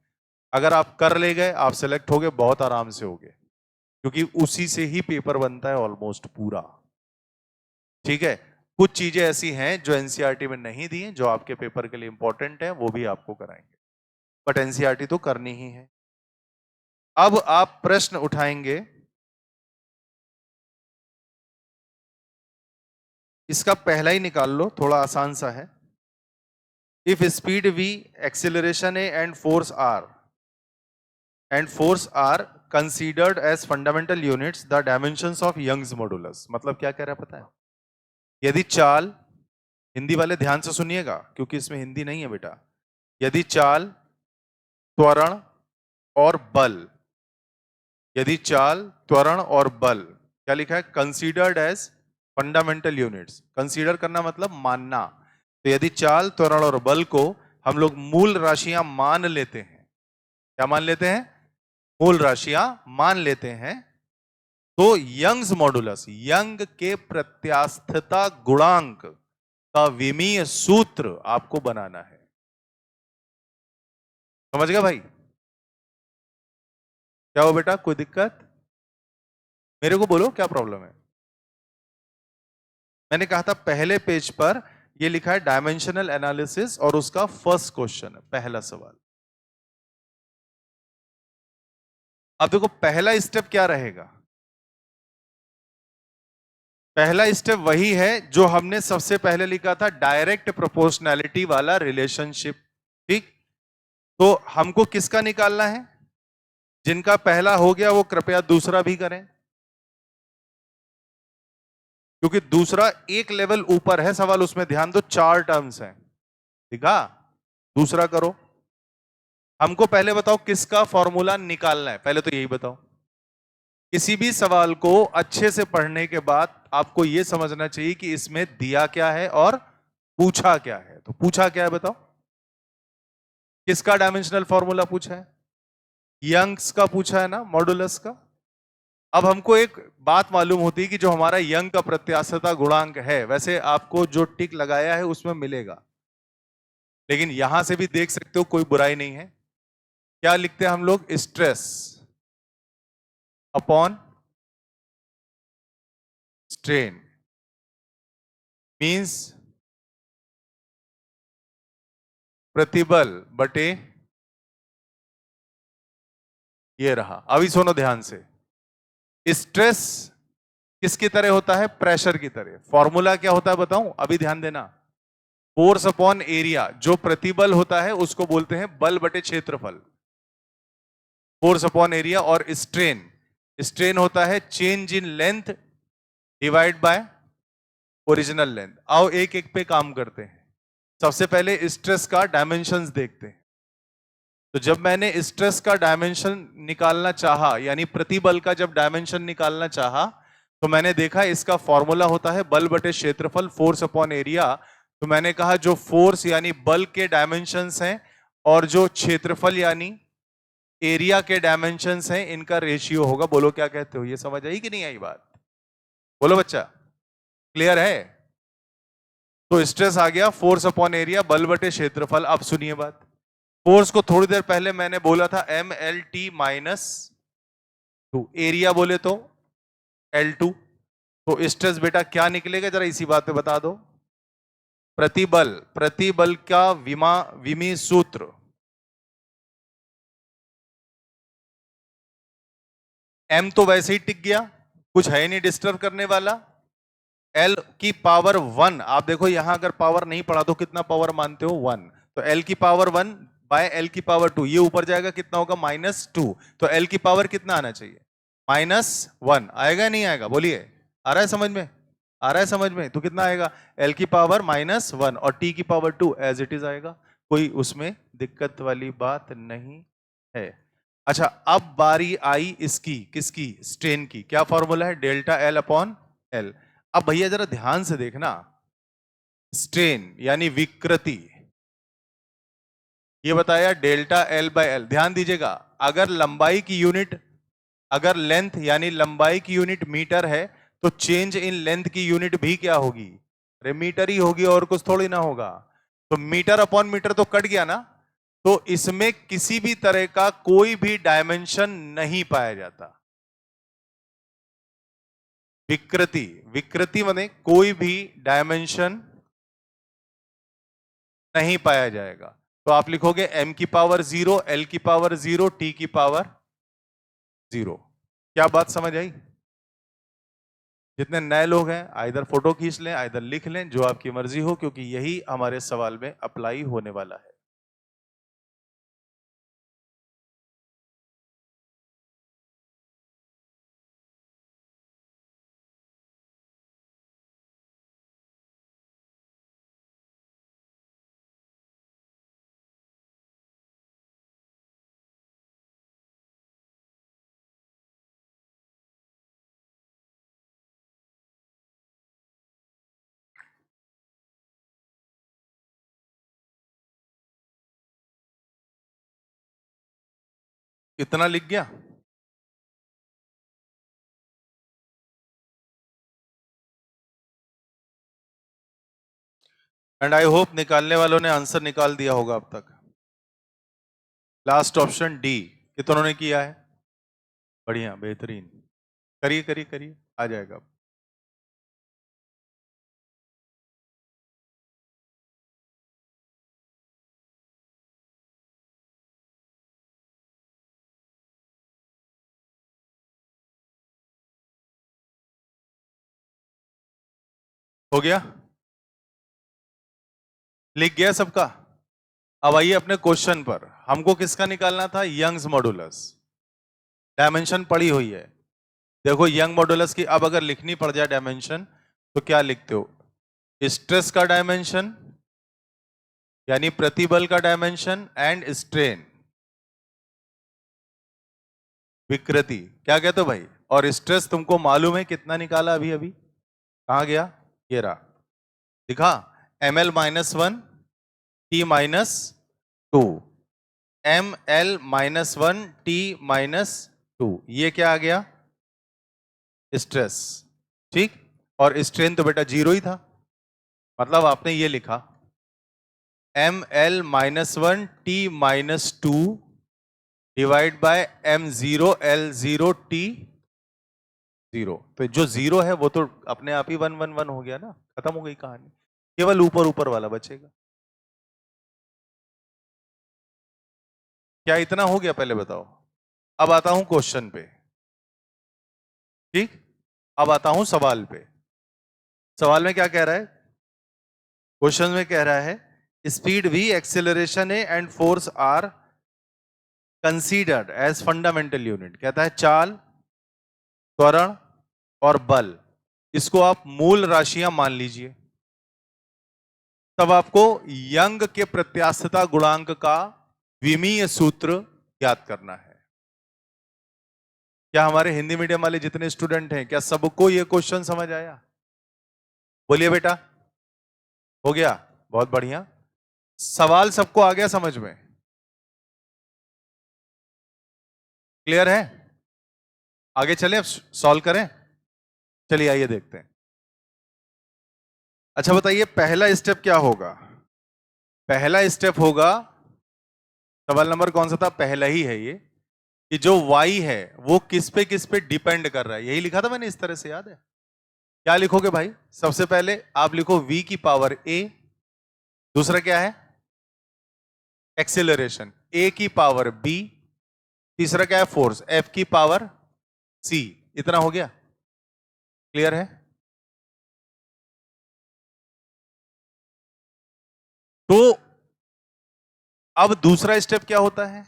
अगर आप कर ले गए, आप सिलेक्ट हो गए, बहुत आराम से हो गए, क्योंकि उसी से ही पेपर बनता है ऑलमोस्ट पूरा। ठीक है, कुछ चीजें ऐसी हैं जो एनसीईआरटी में नहीं दी हैं, जो आपके पेपर के लिए इंपॉर्टेंट है, वो भी आपको कराएंगे, बट एनसीईआरटी तो करनी ही है। अब आप प्रश्न उठाएंगे, इसका पहला ही निकाल लो, थोड़ा आसान सा है। If speed v, acceleration a and force r considered as fundamental units, the dimensions of Young's modulus. मतलब क्या कह रहा है पता है? यदि चाल, हिंदी वाले ध्यान से सुनिएगा क्योंकि इसमें हिंदी नहीं है बेटा। यदि चाल, त्वरण और बल, यदि चाल, त्वरण और बल, क्या लिखा है? Considered as fundamental units. Consider करना मतलब मानना। तो यदि चाल, त्वरण और बल को हम लोग मूल राशियां मान लेते हैं, क्या मान लेते हैं? मूल राशियां मान लेते हैं, तो यंग्स मॉडुलस, यंग के प्रत्यास्थता गुणांक का विमीय सूत्र आपको बनाना है। समझ गया भाई? क्या हो बेटा, कोई दिक्कत? मेरे को बोलो क्या प्रॉब्लम है। मैंने कहा था पहले पेज पर ये लिखा है डायमेंशनल एनालिसिस, और उसका फर्स्ट क्वेश्चन है, पहला सवाल। अब देखो पहला स्टेप क्या रहेगा? पहला स्टेप वही है जो हमने सबसे पहले लिखा था, डायरेक्ट प्रोपोर्शनैलिटी वाला रिलेशनशिप। ठीक, तो हमको किसका निकालना है? जिनका पहला हो गया वो कृपया दूसरा भी करें, क्योंकि दूसरा एक लेवल ऊपर है सवाल, उसमें ध्यान दो, 4 टर्म्स हैं। ठीक है, दूसरा करो। हमको पहले बताओ किसका फॉर्मूला निकालना है, पहले तो यही बताओ। किसी भी सवाल को अच्छे से पढ़ने के बाद आपको यह समझना चाहिए कि इसमें दिया क्या है और पूछा क्या है। तो पूछा क्या है बताओ? किसका डायमेंशनल फॉर्मूला पूछा है? यंग्स का पूछा है ना, मॉडुलस का। अब हमको एक बात मालूम होती है कि जो हमारा यंग का प्रत्यास्थता गुणांक है, वैसे आपको जो टिक लगाया है उसमें मिलेगा, लेकिन यहां से भी देख सकते हो, कोई बुराई नहीं है। क्या लिखते हैं हम लोग? Stress upon strain. मीन्स प्रतिबल बटे ये रहा। अभी सुनो ध्यान से, स्ट्रेस किसकी तरह होता है? प्रेशर की तरह। फॉर्मूला क्या होता है बताऊं? अभी ध्यान देना। फोर्स अपॉन एरिया, जो प्रतिबल होता है उसको बोलते हैं बल बटे क्षेत्रफल, फोर्स अपॉन एरिया। और स्ट्रेन, स्ट्रेन होता है change in length divide by original length. आओ एक एक पे काम करते हैं। सबसे पहले स्ट्रेस का डायमेंशंस देखते हैं। तो जब मैंने स्ट्रेस का डायमेंशन निकालना चाहा, यानी प्रतिबल का जब डायमेंशन निकालना चाहा, तो मैंने देखा इसका फॉर्मूला होता है बल बटे क्षेत्रफल, फोर्स अपॉन एरिया। तो मैंने कहा जो फोर्स यानी बल के डायमेंशंस हैं और जो क्षेत्रफल यानी एरिया के डायमेंशंस हैं, इनका रेशियो होगा। बोलो क्या कहते हो? ये समझ आई कि नहीं आई बात? बोलो बच्चा, क्लियर है? तो स्ट्रेस आ गया फोर्स अपॉन एरिया बल बटे क्षेत्रफल। अब सुनिए बात, फोर्स को थोड़ी देर पहले मैंने बोला था mLT-2, एरिया बोले तो L2। तो स्ट्रेस बेटा क्या निकलेगा? जरा इसी बात पे बता दो। प्रतिबल, प्रतिबल का विमी सूत्र M तो वैसे ही टिक गया, कुछ है नहीं डिस्टर्ब करने वाला। L की पावर 1, आप देखो यहां अगर पावर नहीं पढ़ा तो कितना पावर मानते हो? 1। तो L की पावर 1 बाय L की पावर 2, ये ऊपर जाएगा कितना होगा? -2। तो L की पावर कितना आना चाहिए? -1। आएगा नहीं आएगा? बोलिए, आ रहा है समझ में? आ रहा है समझ में? तो कितना आएगा? L की पावर -1 और T की पावर 2 एज इट इज आएगा। कोई उसमें दिक्कत वाली बात नहीं है। अच्छा, अब बारी आई इसकी, किसकी? स्ट्रेन की। क्या फॉर्मूला है? Delta L upon L। अब भैया जरा ध्यान से देखना, स्ट्रेन यानी विकृति, ये बताया डेल्टा L बाय L। ध्यान दीजिएगा, अगर लंबाई की यूनिट, अगर लेंथ यानी लंबाई की यूनिट मीटर है, तो चेंज इन लेंथ की यूनिट भी क्या होगी? अरे मीटर ही होगी, और कुछ थोड़ी ना होगा। तो मीटर अपॉन मीटर तो कट गया ना। तो इसमें किसी भी तरह का कोई भी डायमेंशन नहीं पाया जाता। विकृति, विकृति माने कोई भी डायमेंशन नहीं पाया जाएगा। तो आप लिखोगे m की पावर 0, L की पावर 0, T की पावर 0। क्या बात समझ आई? जितने नए लोग हैं आइदर फोटो खींच लें, आइदर लिख लें, जो आपकी मर्जी हो, क्योंकि यही हमारे सवाल में अप्लाई होने वाला है। कितना लिख गया? एंड आई होप निकालने वालों ने आंसर निकाल दिया होगा अब तक। लास्ट ऑप्शन डी, कितनों ने किया है? बढ़िया, बेहतरीन। करिए करिए करिए, आ जाएगा। हो गया? लिख गया सबका? अब आइए अपने क्वेश्चन पर। हमको किसका निकालना था? Young's modulus. डायमेंशन पड़ी हुई है, देखो यंग मॉडुलस की। अब अगर लिखनी पड़ जाए डायमेंशन, तो क्या लिखते हो? स्ट्रेस का डायमेंशन यानी प्रतिबल का डायमेंशन एंड स्ट्रेन, विकृति। क्या कहते हो भाई? और स्ट्रेस तुमको मालूम है कितना निकाला अभी अभी? कहां गया? ये रहा, दिखा। ml-1 T-2, ml-1 T-2, ये क्या आ गया? स्ट्रेस। ठीक, और स्ट्रेन तो बेटा 0 ही था, मतलब आपने ये लिखा ml-1 T-2 divide by m0 L0 T 0। तो जो 0 है वो तो अपने आप ही 1 1 1 हो गया ना, खत्म हो गई कहानी। केवल ऊपर ऊपर वाला बचेगा। क्या इतना हो गया पहले बताओ। अब आता हूं क्वेश्चन पे। ठीक, अब आता हूं सवाल पे। सवाल में क्या कह रहा है? क्वेश्चन में कह रहा है speed v, acceleration a and force r considered as fundamental unit. कहता है चाल, त्वरण और बल, इसको आप मूल राशियां मान लीजिए। तब आपको यंग के प्रत्यास्थता गुणांक का विमीय सूत्र ज्ञात करना है। क्या हमारे हिंदी मीडियम वाले जितने स्टूडेंट हैं, क्या सबको यह क्वेश्चन समझ आया? बोलिए बेटा। हो गया? बहुत बढ़िया। सवाल सबको आ गया समझ में? क्लियर है? आगे चले, अब सॉल्व करें। चलिए आइए देखते हैं। अच्छा बताइए, पहला स्टेप क्या होगा? पहला स्टेप होगा, सवाल नंबर कौन सा था? पहला ही है ये, कि जो y है वो किस पे डिपेंड कर रहा है। यही लिखा था मैंने इस तरह से, याद है? क्या लिखोगे भाई? सबसे पहले आप लिखो v की पावर a। दूसरा क्या है? एक्सेलरेशन, a की पावर b। तीसरा क्या है? फोर्स, f की पावर c। इतना हो गया? क्लियर है? तो अब दूसरा स्टेप क्या होता है?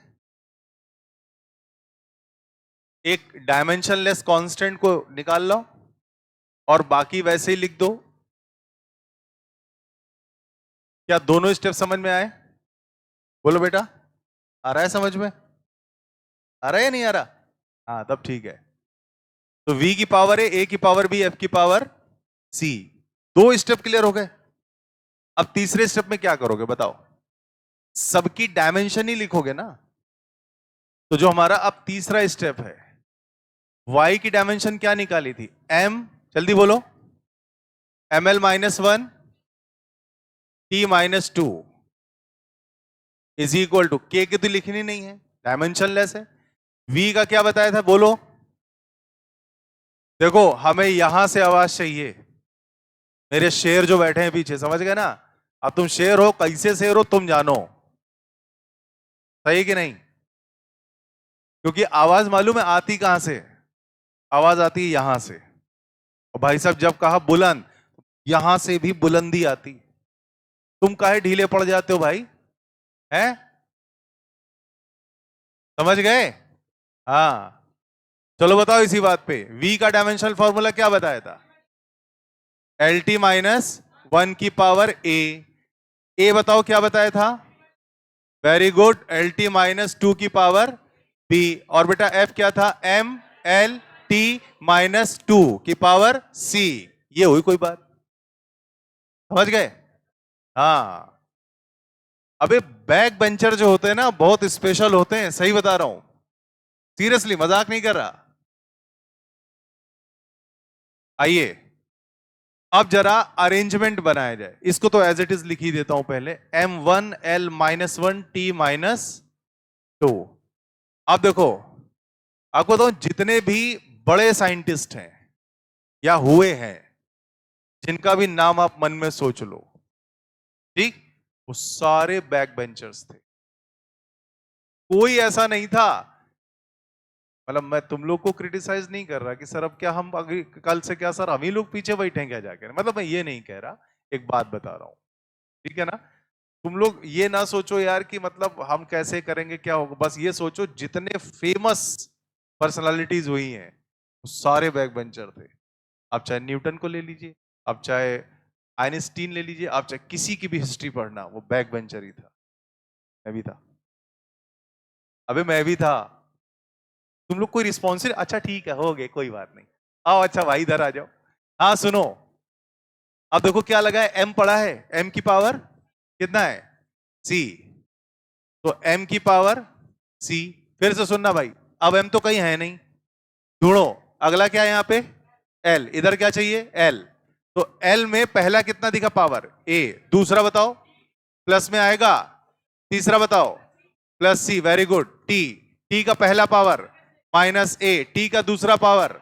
एक डायमेंशनलेस कांस्टेंट को निकाल लो और बाकी वैसे ही लिख दो। क्या दोनों स्टेप समझ में आए? बोलो बेटा, आ रहा है समझ में? आ रहा है या नहीं आ रहा? हाँ, तब ठीक है। तो v की पावर a की पावर b, f की पावर c। दो स्टेप क्लियर हो गए। अब तीसरे स्टेप में क्या करोगे बताओ? सबकी डायमेंशन ही लिखोगे ना। तो जो हमारा अब तीसरा स्टेप है, y की डायमेंशन क्या निकाली थी? m, जल्दी बोलो। ml-1 t-2 is equal to k की तो लिखनी नहीं है, डायमेंशनलेस है। v का क्या बताया था बोलो? देखो, हमें यहां से आवाज चाहिए। मेरे शेर जो बैठे हैं पीछे, समझ गए ना? अब तुम शेर हो, कैसे शेर हो तुम जानो। सही कि नहीं? क्योंकि आवाज मालूम है आती कहां से? आवाज आती है यहां से। और भाई साहब जब कहा बुलंद, यहां से भी बुलंदी आती। तुम काहे ढीले पड़ जाते हो भाई? हैं? समझ गए? हाँ, चलो बताओ इसी बात पे। v का डायमेंशनल फॉर्मूला क्या बताया था? LT-1 की पावर a बताओ क्या बताया था? वेरी गुड, LT-2 की पावर b। और बेटा f क्या था? MLT-2 की पावर c। ये हुई कोई बात? समझ गए? हाँ। अबे बैक बेंचर जो होते हैं ना, बहुत स्पेशल होते हैं, सही बता रहा हूं, सीरियसली, मजाक नहीं कर रहा। आइए अब जरा अरेंजमेंट बनाया जाए। इसको तो एज इट इज लिख ही देता हूं पहले, M1L-1T-2। अब देखो, आपको तो जितने भी बड़े साइंटिस्ट हैं या हुए हैं, जिनका भी नाम आप मन में सोच लो, ठीक, वो सारे बैक बेंचर्स थे। कोई ऐसा नहीं था, मतलब मैं तुम लोग को क्रिटिसाइज नहीं कर रहा कि सर अब क्या हम अभी कल से क्या सर हम ही लोग पीछे बैठे क्या जाकर, मतलब मैं ये नहीं कह रहा, एक बात बता रहा हूं, ठीक है ना? तुम लोग ये ना सोचो यार कि मतलब हम कैसे करेंगे क्या होगा, बस ये सोचो जितने फेमस पर्सनालिटीज हुई हैं वो सारे बैक बेंचर थे। आप चाहे न्यूटन को ले लीजिए, आप चाहे आइंस्टीन ले लीजिए, आप चाहे किसी की भी हिस्ट्री पढ़ना, वो बैक बेंचर ही था। मैं भी था। अबे मैं भी था। तुम लोग कोई रिस्पॉन्सिबल, अच्छा ठीक है हो गए कोई बात नहीं। आओ अच्छा भाई इधर आ जाओ। हाँ सुनो, अब देखो क्या लगा है, एम पड़ा है, एम की पावर कितना है? सी। तो m की पावर c। फिर से सुनना भाई, अब m तो कहीं है नहीं, ढूंढो। अगला क्या है यहाँ पे? l। इधर क्या चाहिए? l। तो l में पहला कितना दिखा? Power a। दूसरा बताओ? प्लस में आएगा। तीसरा बताओ? Plus c। Very good. t, t का पहला पावर -a, t का दूसरा पावर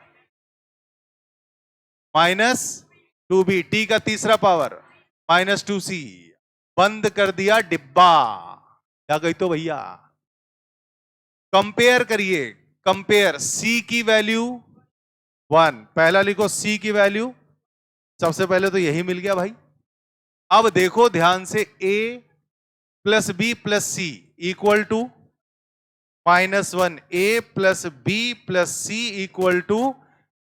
-2b, t का तीसरा पावर -2c, बंद कर दिया डिब्बा। क्या गई तो भैया, कंपेयर करिए, कंपेयर c की वैल्यू 1, पहला लिखो c की वैल्यू, सबसे पहले तो यही मिल गया भाई। अब देखो ध्यान से, a plus b plus c equal to -1, a plus b plus c equal to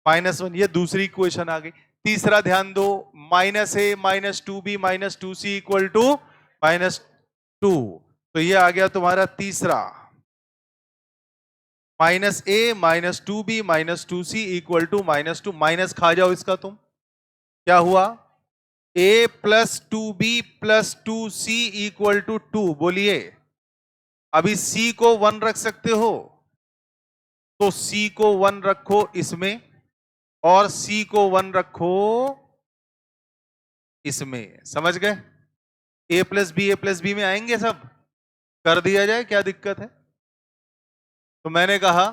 -1, ये दूसरी इक्वेशन आ गई। तीसरा ध्यान दो, -a -2b -2c equal to -2, तो ये आ गया तुम्हारा तीसरा, -a -2b -2c equal to -2, minus खा जाओ इसका तुम, क्या हुआ, a plus 2b plus 2c equal to 2, बोलिए। अभी c को 1 रख सकते हो, तो c को 1 रखो इसमें और c को 1 रखो इसमें, समझ गए। a प्लस बी में आएंगे सब, कर दिया जाए, क्या दिक्कत है। तो मैंने कहा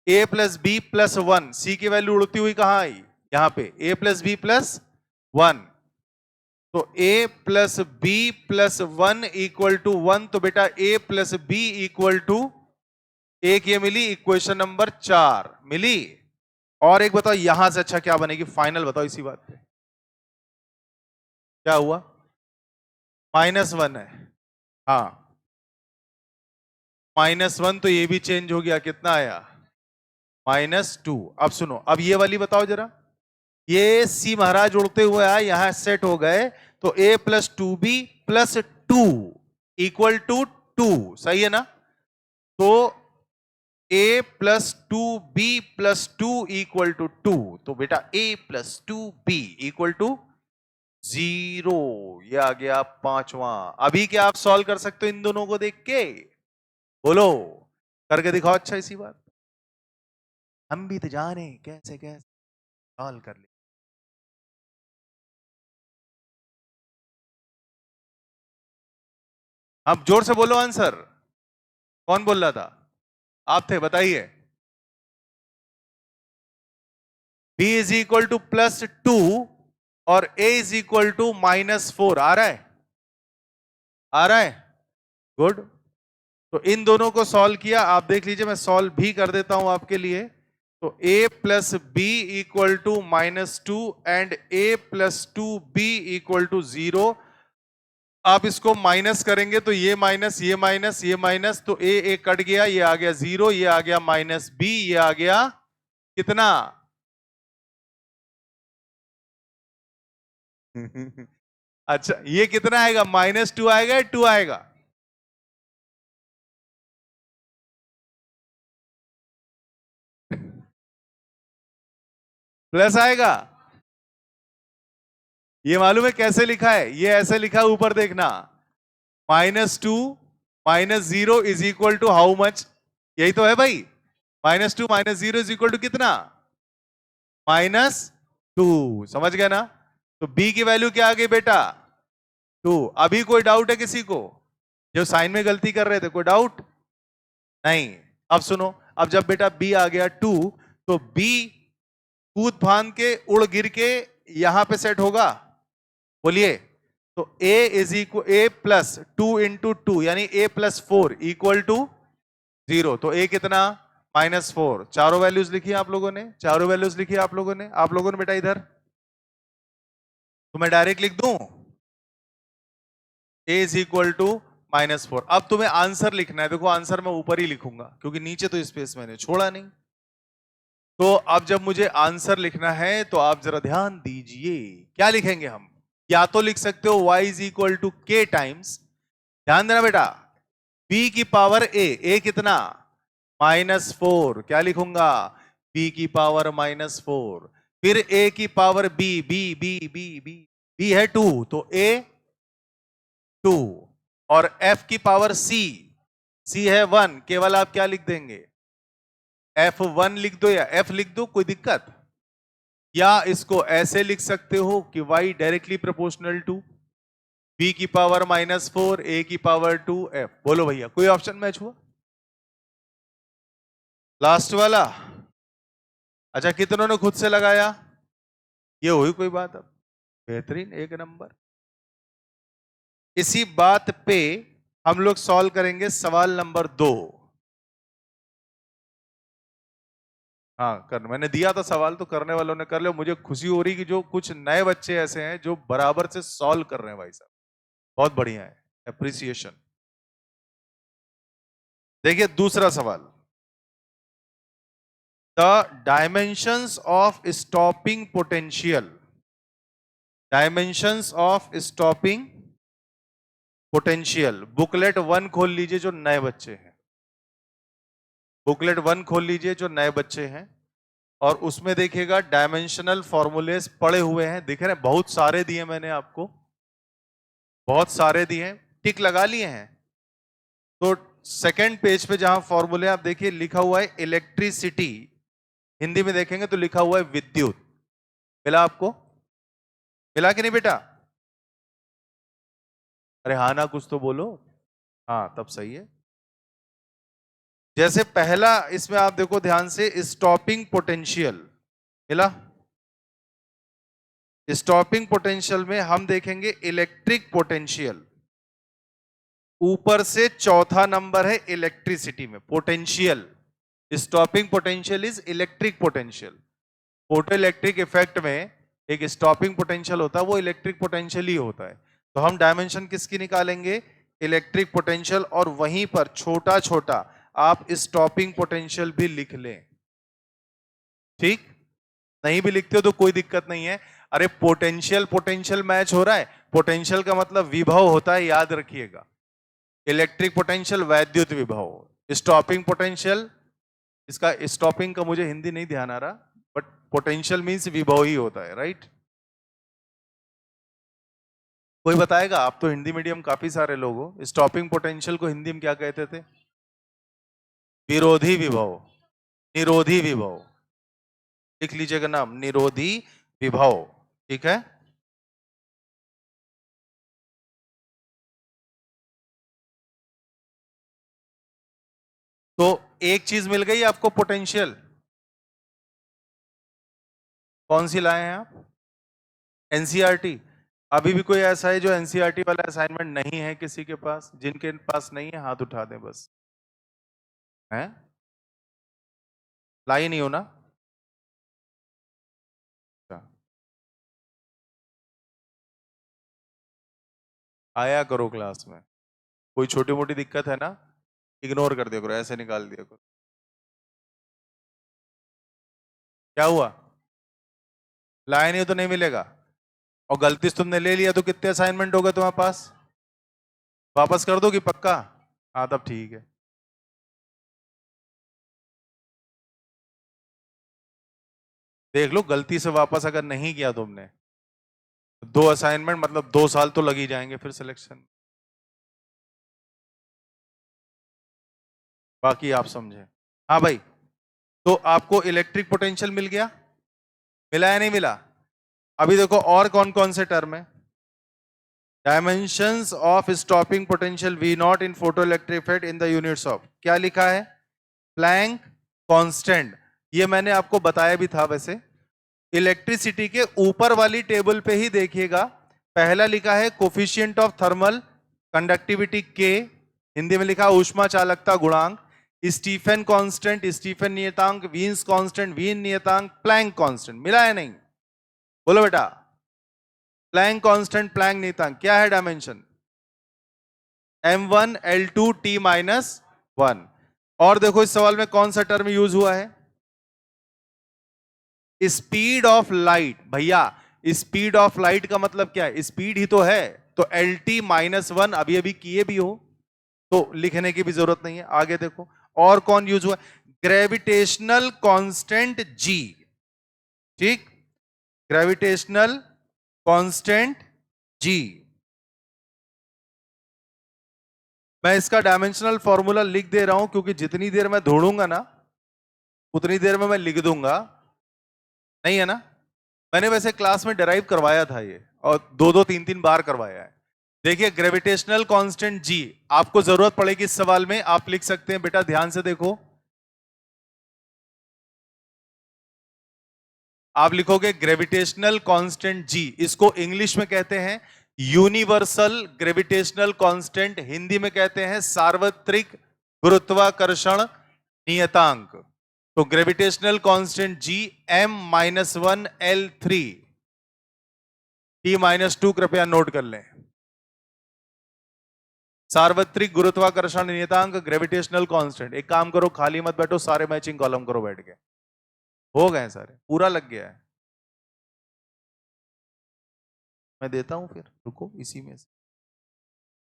a प्लस बी प्लस 1, सी की वैल्यू उड़ती हुई कहां आई, यहां पे a प्लस बी प्लस 1, तो a plus b plus 1 equal to 1, तो बेटा a plus b equal to, एक ये मिली इक्वेशन नंबर 4 मिली। और एक बताओ यहां से अच्छा क्या बनेगी, फाइनल बताओ इसी बात पे, क्या हुआ, -1 है, हाँ -1, तो ये भी चेंज हो गया, कितना आया, -2। अब सुनो, अब ये वाली बताओ जरा, ये सी महाराज उड़ते हुए आए, यहां सेट हो गए, तो a plus 2b plus 2 equal to 2, सही है ना। तो a plus 2b plus 2 equal to 2, तो बेटा a plus 2b equal to 0, ये आ गया पांचवा। अभी क्या आप सॉल्व कर सकते हो इन दोनों को देख के, बोलो, करके दिखाओ अच्छा इसी बात, हम भी तो जाने कैसे कैसे सॉल्व कर ले। अब जोर से बोलो आंसर, कौन बोल रहा था, आप थे, बताइए। b इज इक्वल टू +2 और a इज इक्वल टू -4, आ रहा है, आ रहा है, गुड। तो इन दोनों को सॉल्व किया, आप देख लीजिए, मैं सॉल्व भी कर देता हूं आपके लिए। तो a plus b equal to -2 and a plus 2b equal to 0। आप इसको माइनस करेंगे तो ये माइनस, ये माइनस, ये माइनस, तो a कट गया, ये आ गया 0, ये आ गया -b, ये आ गया कितना अच्छा, ये कितना आएगा, -2 आएगा या 2 आएगा, प्लस आएगा। ये मालूम है कैसे लिखा है, ये ऐसे लिखा है, ऊपर देखना, -2 -0 is equal to how much, यही तो है भाई, -2 -0 इज इक्वल टू कितना, -2, समझ गया ना। तो b की वैल्यू क्या आ गई बेटा, 2। अभी कोई डाउट है किसी को, जो साइन में गलती कर रहे थे, कोई डाउट नहीं। अब सुनो, अब जब बेटा b आ गया 2, तो b कूद फांद के उड़ गिर के यहां पे सेट होगा, बोलिए। तो a is equal, a plus 2 into 2 यानी a प्लस 4 इक्वल टू 0, तो a कितना, -4। चारों वैल्यूज लिखी आप लोगों ने, चारों वैल्यूज लिखी आप लोगों ने, आप लोगों ने बेटा इधर, तो मैं डायरेक्ट लिख दूं, a इज इक्वल टू -4। अब तुम्हें आंसर लिखना है, देखो आंसर मैं ऊपर ही लिखूंगा क्योंकि नीचे तो स्पेस मैंने छोड़ा नहीं। तो अब जब मुझे आंसर लिखना है तो आप जरा ध्यान दीजिए, क्या लिखेंगे हम, या तो लिख सकते हो y is equal to k times, ध्यान देना बेटा, b की पावर a कितना, -4, क्या लिखूंगा, b की पावर -4, फिर a की पावर b, b है 2, तो a 2, और f की पावर c है 1, केवल आप क्या लिख देंगे, f1 लिख दो या f लिख दो, कोई दिक्कत, या इसको ऐसे लिख सकते हो कि y directly proportional to b की पावर -4, a की पावर 2, f, बोलो भैया कोई ऑप्शन मैच हुआ, लास्ट वाला। अच्छा, कितनों ने खुद से लगाया, ये हुई कोई बात? अब बेहतरीन, एक नंबर। इसी बात पे हम लोग सॉल्व करेंगे सवाल नंबर 2। हाँ, कर मैंने दिया था सवाल तो करने वालों ने कर लिया। मुझे खुशी हो रही कि जो कुछ नए बच्चे ऐसे हैं जो बराबर से सॉल्व कर रहे हैं भाई साहब, बहुत बढ़िया है, अप्रिसिएशन। देखिए दूसरा सवाल, the dimensions of stopping potential, dimensions of stopping potential. Booklet 1 खोल लीजिए जो नए बच्चे हैं, बुकलेट 1 खोल लीजिए जो नए बच्चे हैं, और उसमें देखिएगा डायमेंशनल फॉर्मूलेस पड़े हुए हैं, दिख रहे हैं? बहुत सारे दिए मैंने आपको, बहुत सारे दिए हैं, टिक लगा लिए हैं। तो सेकंड पेज पे जहां फॉर्मूले आप देखिए लिखा हुआ है इलेक्ट्रिसिटी, हिंदी में देखेंगे तो लिखा हुआ है विद्युत। मिला आपको? मिला कि नहीं बेटा? अरे हाँ ना, कुछ तो बोलो। हाँ तब सही है। जैसे पहला इसमें आप देखो ध्यान से, स्टॉपिंग पोटेंशियल मिला। स्टॉपिंग पोटेंशियल में हम देखेंगे इलेक्ट्रिक पोटेंशियल, ऊपर से चौथा नंबर है इलेक्ट्रिसिटी में potential. Stopping potential is electric potential. Photo electric effect में एक स्टॉपिंग पोटेंशियल होता है, वो इलेक्ट्रिक पोटेंशियल ही होता है। तो हम डायमेंशन किसकी निकालेंगे? इलेक्ट्रिक पोटेंशियल, और वहीं पर छोटा छोटा आप स्टॉपिंग पोटेंशियल भी लिख लें। ठीक, नहीं भी लिखते हो तो कोई दिक्कत नहीं है। अरे पोटेंशियल पोटेंशियल मैच हो रहा है, पोटेंशियल का मतलब विभव होता है, याद रखिएगा। इलेक्ट्रिक पोटेंशियल वैद्युत विभव, स्टॉपिंग पोटेंशियल, इसका स्टॉपिंग का मुझे हिंदी नहीं ध्यान आ रहा, बट पोटेंशियल मींस विभव ही होता है, राइट? कोई बताएगा? आप तो हिंदी मीडियम काफी सारे लोग हो, स्टॉपिंग पोटेंशियल को हिंदी में क्या कहते थे? विरोधी विभव, निरोधी विभव। लिख लीजिएगा नाम, निरोधी विभव। ठीक है। तो एक चीज मिल गई आपको, पोटेंशियल। कौन सी लाए हैं आप? एनसीईआरटी। अभी भी कोई ऐसा है जो एनसीईआरटी वाला असाइनमेंट नहीं है किसी के पास? जिनके पास नहीं है हाथ उठा दें बस। है, लाई नहीं हो ना? अच्छा। आया करो क्लास में, कोई छोटी मोटी दिक्कत है ना, इग्नोर कर दिया करो, ऐसे निकाल दिया करो। क्या हुआ? लाया नहीं हो तो नहीं मिलेगा, और गलती से तुमने ले लिया तो कितने असाइनमेंट हो गए तुम्हारे पास? वापस कर दोगी पक्का? हाँ तब ठीक है। देख लो, गलती से वापस अगर नहीं किया तुमने, 2 असाइनमेंट मतलब 2 साल तो लग ही जाएंगे फिर सिलेक्शन। बाकी आप समझे। हाँ भाई, तो आपको इलेक्ट्रिक पोटेंशियल मिल गया, मिला या नहीं मिला? अभी देखो और कौन कौन से टर्म है। Dimensions of stopping potential v naught in photoelectric effect in the units of, क्या लिखा है? Planck constant. ये मैंने आपको बताया भी था वैसे। इलेक्ट्रिसिटी के ऊपर वाली टेबल पे ही देखिएगा, पहला लिखा है कोफिशिएंट ऑफ थर्मल कंडक्टिविटी के, हिंदी में लिखा ऊष्मा चालकता गुणांक, स्टीफन कांस्टेंट, स्टीफन नियतांक, वीन्स कांस्टेंट, वीन नियतांक, प्लैंक कांस्टेंट। मिला है नहीं? बोलो बेटा। प्लैंक कांस्टेंट, प्लैंक नियतांक, क्या है डायमेंशन? m1 l2 t-1। और देखो इस सवाल में कौन सा टर्म यूज हुआ है? Speed of light. भैया स्पीड ऑफ लाइट का मतलब क्या है? स्पीड ही तो है। तो LT-1 अभी अभी किए भी हो तो लिखने की भी जरूरत नहीं है। आगे देखो और कौन यूज हुआ? ग्रेविटेशनल कांस्टेंट जी। ठीक, ग्रेविटेशनल कांस्टेंट जी। मैं इसका डायमेंशनल फॉर्मूला लिख दे रहा हूं क्योंकि जितनी देर मैं ढूंढूंगा ना उतनी देर में मैं लिख दूंगा, नहीं है ना? मैंने वैसे क्लास में डिराइव करवाया था ये, और 2-2 3-3 बार करवाया है। देखिए ग्रेविटेशनल कांस्टेंट जी, आपको जरूरत पड़ेगी इस सवाल में, आप लिख सकते हैं बेटा, ध्यान से देखो। आप लिखोगे ग्रेविटेशनल कांस्टेंट जी, इसको इंग्लिश में कहते हैं यूनिवर्सल ग्रेविटेशनल कांस्टेंट, हिंदी में कहते हैं सार्वत्रिक गुरुत्वाकर्षण नियतांक। तो ग्रेविटेशनल कांस्टेंट जी m-1 L3 T-2 कृपया नोट कर लें। सार्वत्रिक गुरुत्वाकर्षण नियतांक ग्रेविटेशनल कांस्टेंट। एक काम करो, खाली मत बैठो, सारे मैचिंग कॉलम करो बैठ के। हो गए सारे, पूरा लग गया है। मैं देता हूं फिर, रुको इसी में से।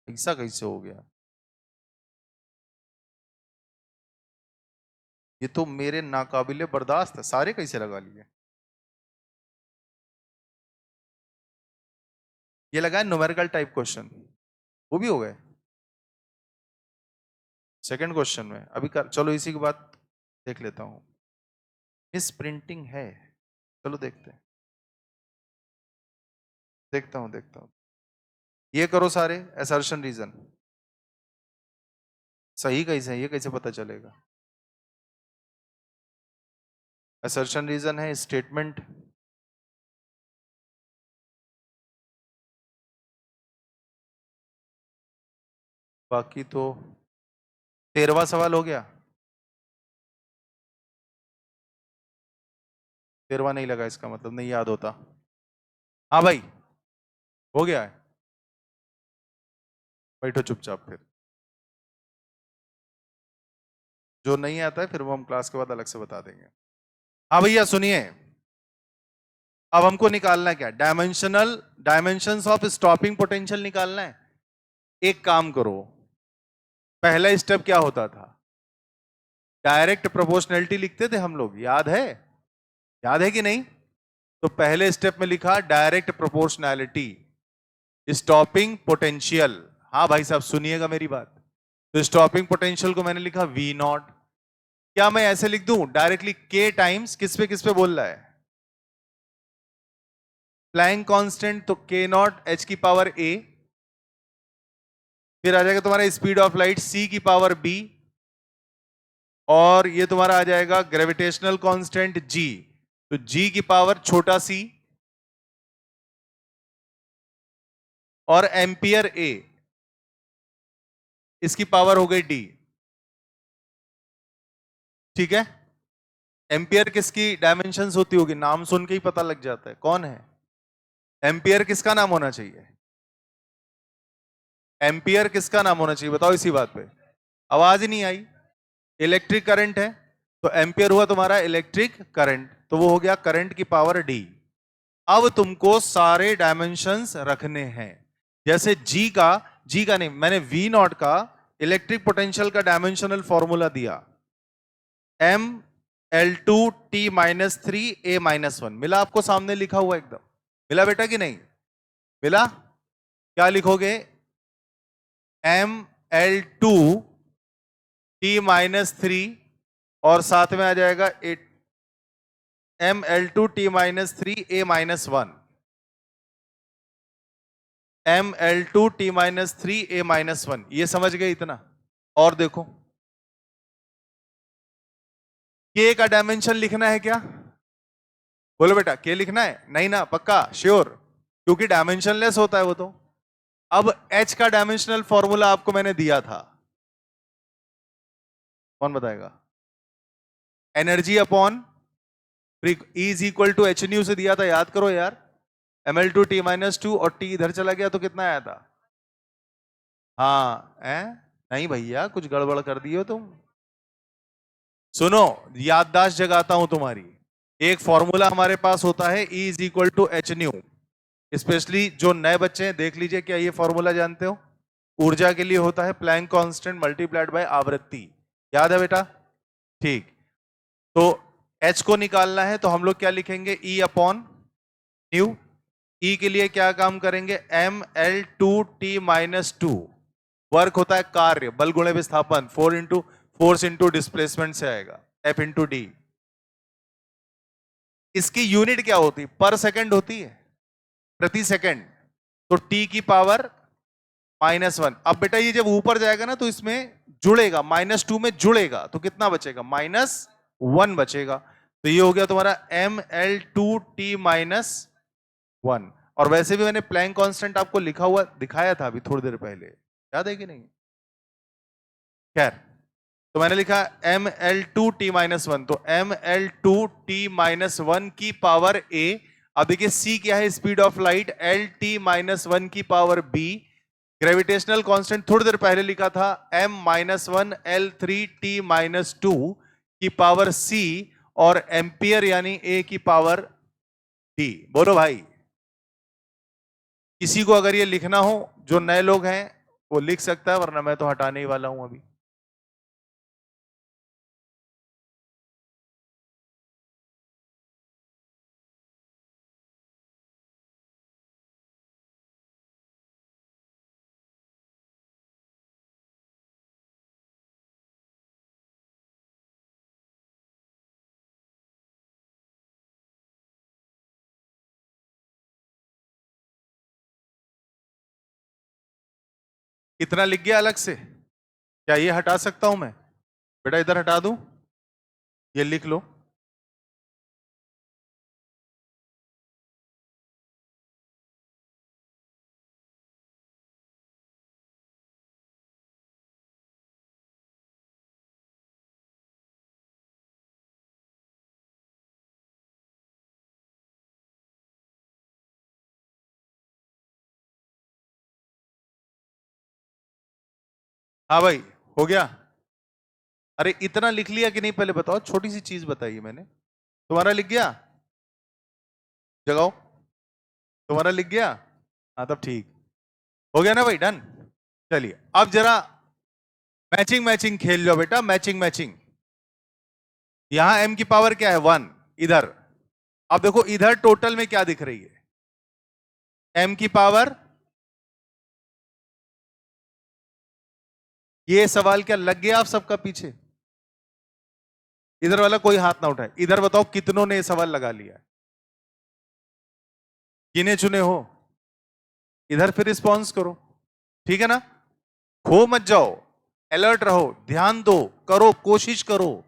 ऐसा कैसे हो गया? ये तो मेरे नाकाबिले बर्दाश्त है, सारे कैसे लगा लिए? ये लगा है न्यूमेरिकल टाइप क्वेश्चन, वो भी हो गए सेकंड क्वेश्चन में। अभी चलो इसी की बात देख लेता हूं। मिस प्रिंटिंग है, चलो देखते हैं, देखता हूं। ये करो सारे असर्शन रीजन। सही कैसे है ये कैसे पता चलेगा? असर्शन रीजन है स्टेटमेंट, बाकी तो 13वां सवाल हो गया। 13वां नहीं लगा, इसका मतलब नहीं याद होता। हाँ भाई हो गया है, बैठो चुपचाप। फिर जो नहीं आता है फिर वो हम क्लास के बाद अलग से बता देंगे। हाँ भैया सुनिए, अब हमको निकालना क्या? डायमेंशंस ऑफ स्टॉपिंग पोटेंशियल निकालना है। एक काम करो, पहला स्टेप क्या होता था? डायरेक्ट प्रोपोर्शनैलिटी लिखते थे हम लोग, याद है? याद है कि नहीं? तो पहले स्टेप में लिखा डायरेक्ट प्रोपोर्शनैलिटी स्टॉपिंग पोटेंशियल। हाँ भाई साहब सुनिएगा मेरी बात। तो स्टॉपिंग पोटेंशियल को मैंने लिखा V नॉट। क्या मैं ऐसे लिख दूं डायरेक्टली K टाइम्स किस पे बोल रहा है? प्लैंक कांस्टेंट, तो K नॉट H की पावर A, फिर आ जाएगा तुम्हारा स्पीड ऑफ लाइट C की पावर B, और ये तुम्हारा आ जाएगा ग्रेविटेशनल कांस्टेंट G, तो G की पावर छोटा c, और एम्पियर A, इसकी पावर हो गई D। ठीक है? एम्पियर किसकी डायमेंशंस होती होगी? नाम सुन के ही पता लग जाता है कौन है एम्पियर। किसका नाम होना चाहिए? एम्पियर किसका नाम होना चाहिए बताओ इसी बात पे। आवाज ही नहीं आई। इलेक्ट्रिक करंट है, तो एम्पियर हुआ तुम्हारा इलेक्ट्रिक करंट, तो वो हो गया करंट की पावर D। अब तुमको सारे डायमेंशंस रखने हैं। जैसे G का नहीं, मैंने V नॉट का इलेक्ट्रिक पोटेंशियल का डायमेंशनल फॉर्मूला दिया, M-L2T-3A-1 मिला आपको? सामने लिखा हुआ एकदम मिला बेटा कि नहीं मिला? क्या लिखोगे? M-L2T-3 और साथ में आ जाएगा M-L2T-3A-1, M-L2T-3A-1। ये समझ गए इतना? और देखो K का डायमेंशन लिखना है क्या? बोलो बेटा, K लिखना है? नहीं ना, पक्का श्योर? क्योंकि डायमेंशनलेस होता है वो तो। अब H का डायमेंशनल फॉर्मूला आपको मैंने दिया था, कौन बताएगा? Energy upon E is equal to h nu से दिया था, याद करो यार। Ml2T-2 और T इधर चला गया तो कितना आया था? हाँ नहीं भैया कुछ गड़बड़ कर दिए हो तुम। सुनो, याददाश्त जगाता हूं तुम्हारी। एक फॉर्मूला हमारे पास होता है E is equal to h nu. Specially जो नए बच्चे हैं देख लीजिए, क्या ये फॉर्मूला जानते हो? ऊर्जा के लिए होता है प्लैंक कांस्टेंट मल्टीप्लाइड बाय आवृत्ति। याद है बेटा? ठीक। तो H को निकालना है तो हम लोग क्या लिखेंगे? E upon new. E के लिए क्या काम करेंगे? ML2T-2 वर्क होता है कार्य, बल गुणे विस्थापन, फोर्स इंटू डिस्प्लेसमेंट से आएगा, F इंटू डी। इसकी यूनिट क्या होती? पर सेकंड होती है, प्रति सेकंड। तो T की पावर -1। अब बेटा ये जब ऊपर जाएगा ना तो इसमें जुड़ेगा, -2 में जुड़ेगा, तो कितना बचेगा? -1 बचेगा। तो ये हो गया तुम्हारा ml2t माइनस 1। और वैसे भी मैंने प्लैंक कांस्टेंट आपको लिखा हुआ दिखाया था अभी थोड़ी देर पहले, याद है कि नहीं? खैर, तो मैंने लिखा ml2t माइनस 1, तो ml2t माइनस 1 की पावर a। अब देखिए c क्या है, speed of light, lt minus 1 की पावर b। ग्रेविटेशनल कांस्टेंट थोड़ी देर पहले लिखा था m माइनस 1 l3t माइनस 2 की पावर c, और एम्पियर यानी a की पावर d। बोलो भाई, किसी को अगर ये लिखना हो, जो नए लोग हैं वो लिख सकता है, वरना मैं तो हटाने ही वाला हूं अभी। इतना लिख गया अलग से, क्या ये हटा सकता हूं मैं? बेटा इधर हटा दूं, ये लिख लो। हाँ भाई, हो गया? अरे इतना लिख लिया कि नहीं पहले बताओ, छोटी सी चीज बताइए मैंने। तुम्हारा लिख गया? जगाओ। तुम्हारा लिख गया? हाँ तब ठीक, हो गया ना भाई, डन। चलिए अब जरा मैचिंग मैचिंग खेल लो बेटा, मैचिंग मैचिंग। यहां m की पावर क्या है, 1। इधर अब देखो, इधर टोटल में क्या दिख रही है, m की पावर। ये सवाल क्या लग गया आप सबका पीछे? इधर वाला कोई हाथ ना उठाए, इधर बताओ कितनों ने ये सवाल लगा लिया है? गिने चुने हो? इधर फिर रिस्पॉन्स करो, ठीक है ना? खो मत जाओ, अलर्ट रहो, ध्यान दो, करो, कोशिश करो।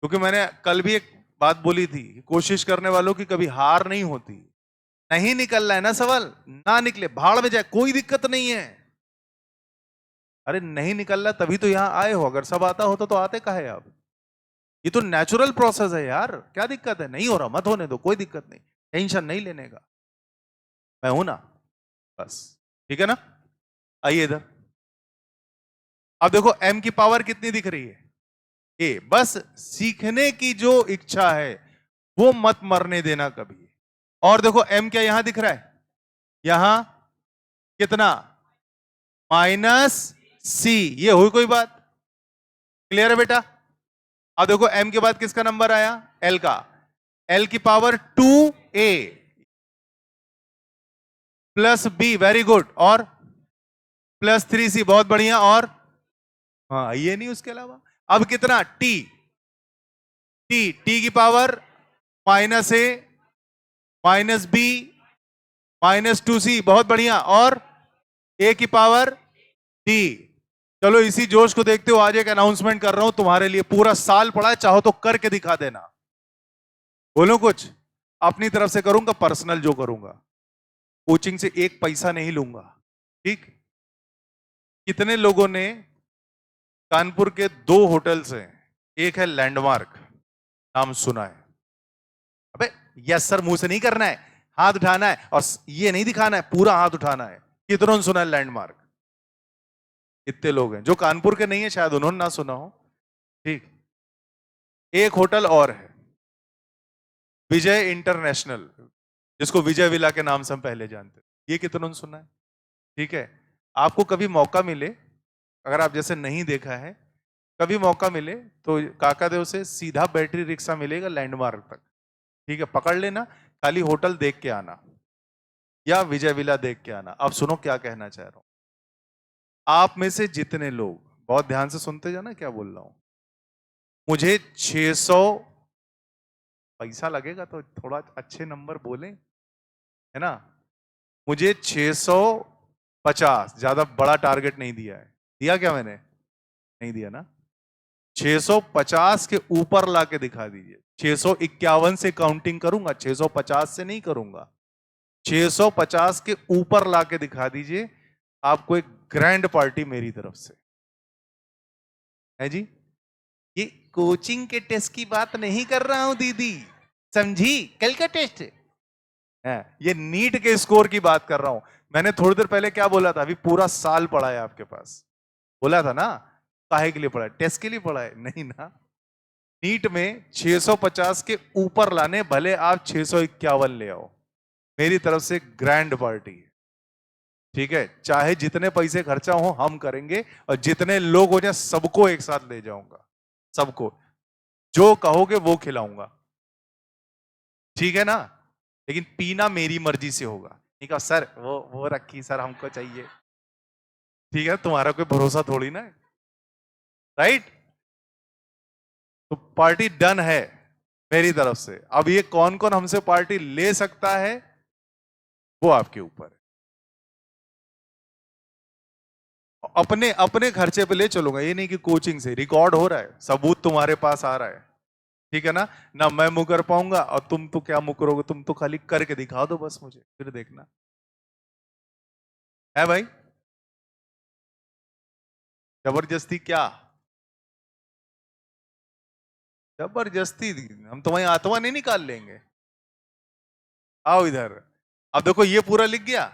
क्योंकि मैंने कल भी एक बात बोली थी, कोशिश करने वालों की कभी हार नहीं होती। नहीं निकल रहा है ना सवाल, ना निकले, भाड़ में जाए, कोई दिक्कत नहीं है। अरे नहीं निकल रहा तभी तो यहां आए हो, अगर सब आता होता तो आते काहे आप? ये तो नेचुरल प्रोसेस है यार, क्या दिक्कत है? नहीं हो रहा, मत होने दो, कोई दिक्कत नहीं, टेंशन नहीं लेने का, मैं हूं ना, बस। ठीक है ना? आइए इधर। अब देखो m की पावर कितनी दिख रही है, ए। बस सीखने की जो इच्छा है वो मत मरने देना कभी। और देखो m क्या यहां दिख रहा है, यहां कितना, माइनस c। ये हुई कोई बात? क्लियर है बेटा? अब देखो m के बाद किसका नंबर आया, l का। l की power 2a plus b, very good, और प्लस 3c, बहुत बढ़िया, और हाँ ये नहीं, उसके अलावा अब कितना, t। t की power minus a minus b minus 2c, बहुत बढ़िया, और a की पावर d। चलो इसी जोश को देखते हो आज एक अनाउंसमेंट कर रहा हूं तुम्हारे लिए, पूरा साल पड़ा है, चाहो तो करके दिखा देना। बोलो कुछ, अपनी तरफ से करूंगा, पर्सनल जो करूंगा, कोचिंग से एक पैसा नहीं लूंगा, ठीक? कितने लोगों ने कानपुर के 2 होटल्स हैं, एक है लैंडमार्क, नाम सुना है? अबे यस सर मुंह से नहीं करना है, हाथ उठाना है, और ये नहीं दिखाना है, पूरा हाथ उठाना है। कितनों ने सुना है लैंडमार्क? इतने लोग हैं, जो कानपुर के नहीं है शायद उन्होंने ना सुना हो, ठीक। एक होटल और है, विजय इंटरनेशनल, जिसको विजय विला के नाम से हम पहले जानते हैं। ये कितनों ने सुना है? ठीक है, आपको कभी मौका मिले, अगर आप जैसे नहीं देखा है, कभी मौका मिले तो काकादेव से सीधा बैटरी रिक्शा मिलेगा लैंडमार्क तक, ठीक है? पकड़ लेना, खाली होटल देख के आना या विजय विला देख के आना। अब सुनो क्या कहना चाह रहा हूं, आप में से जितने लोग, बहुत ध्यान से सुनते जाना क्या बोल रहा हूं, मुझे 600, पैसा लगेगा तो थोड़ा अच्छे नंबर बोलें, है ना? मुझे 650, ज्यादा बड़ा टारगेट नहीं दिया है, दिया क्या मैंने? नहीं दिया ना? 650 के ऊपर लाके दिखा दीजिए। 651 से काउंटिंग करूंगा, 650 से नहीं करूंगा। 650 के ऊपर लाके दिखा दीजिए, आपको एक ग्रैंड पार्टी मेरी तरफ से है जी। ये कोचिंग के टेस्ट की बात नहीं कर रहा हूं दीदी, समझी? कल का टेस्ट है, ये नीट के स्कोर की बात कर रहा हूं। मैंने थोड़ी देर पहले क्या बोला था? अभी पूरा साल पढ़ा है आपके पास, बोला था ना। काहे के लिए पढ़ा है? टेस्ट के लिए पढ़ा है? नहीं ना। नीट में 650 के ऊपर लाने, भले आप 651 ले आओ, मेरी तरफ से ग्रैंड पार्टी। ठीक है, चाहे जितने पैसे खर्चा हो हम करेंगे, और जितने लोग हो जाए सबको एक साथ ले जाऊंगा, सबको जो कहोगे वो खिलाऊंगा, ठीक है ना। लेकिन पीना मेरी मर्जी से होगा। ठीक है सर, वो रखी सर, हमको चाहिए। ठीक है, तुम्हारा कोई भरोसा थोड़ी ना है, राइट। तो पार्टी डन है मेरी तरफ से। अब ये कौन कौन हमसे पार्टी ले सकता है वो आपके ऊपर है। अपने अपने खर्चे पे ले चलूंगा, ये नहीं कि कोचिंग से। रिकॉर्ड हो रहा है, सबूत तुम्हारे पास आ रहा है, ठीक है ना मैं मुकर पाऊंगा और तुम तो क्या मुकरोगे, तुम तो खाली करके दिखा दो बस मुझे, फिर देखना है भाई। जबरदस्ती क्या? जबरदस्ती हम तुम्हारी आत्मा नहीं निकाल लेंगे। आओ इधर। अब देखो ये पूरा लिख गया,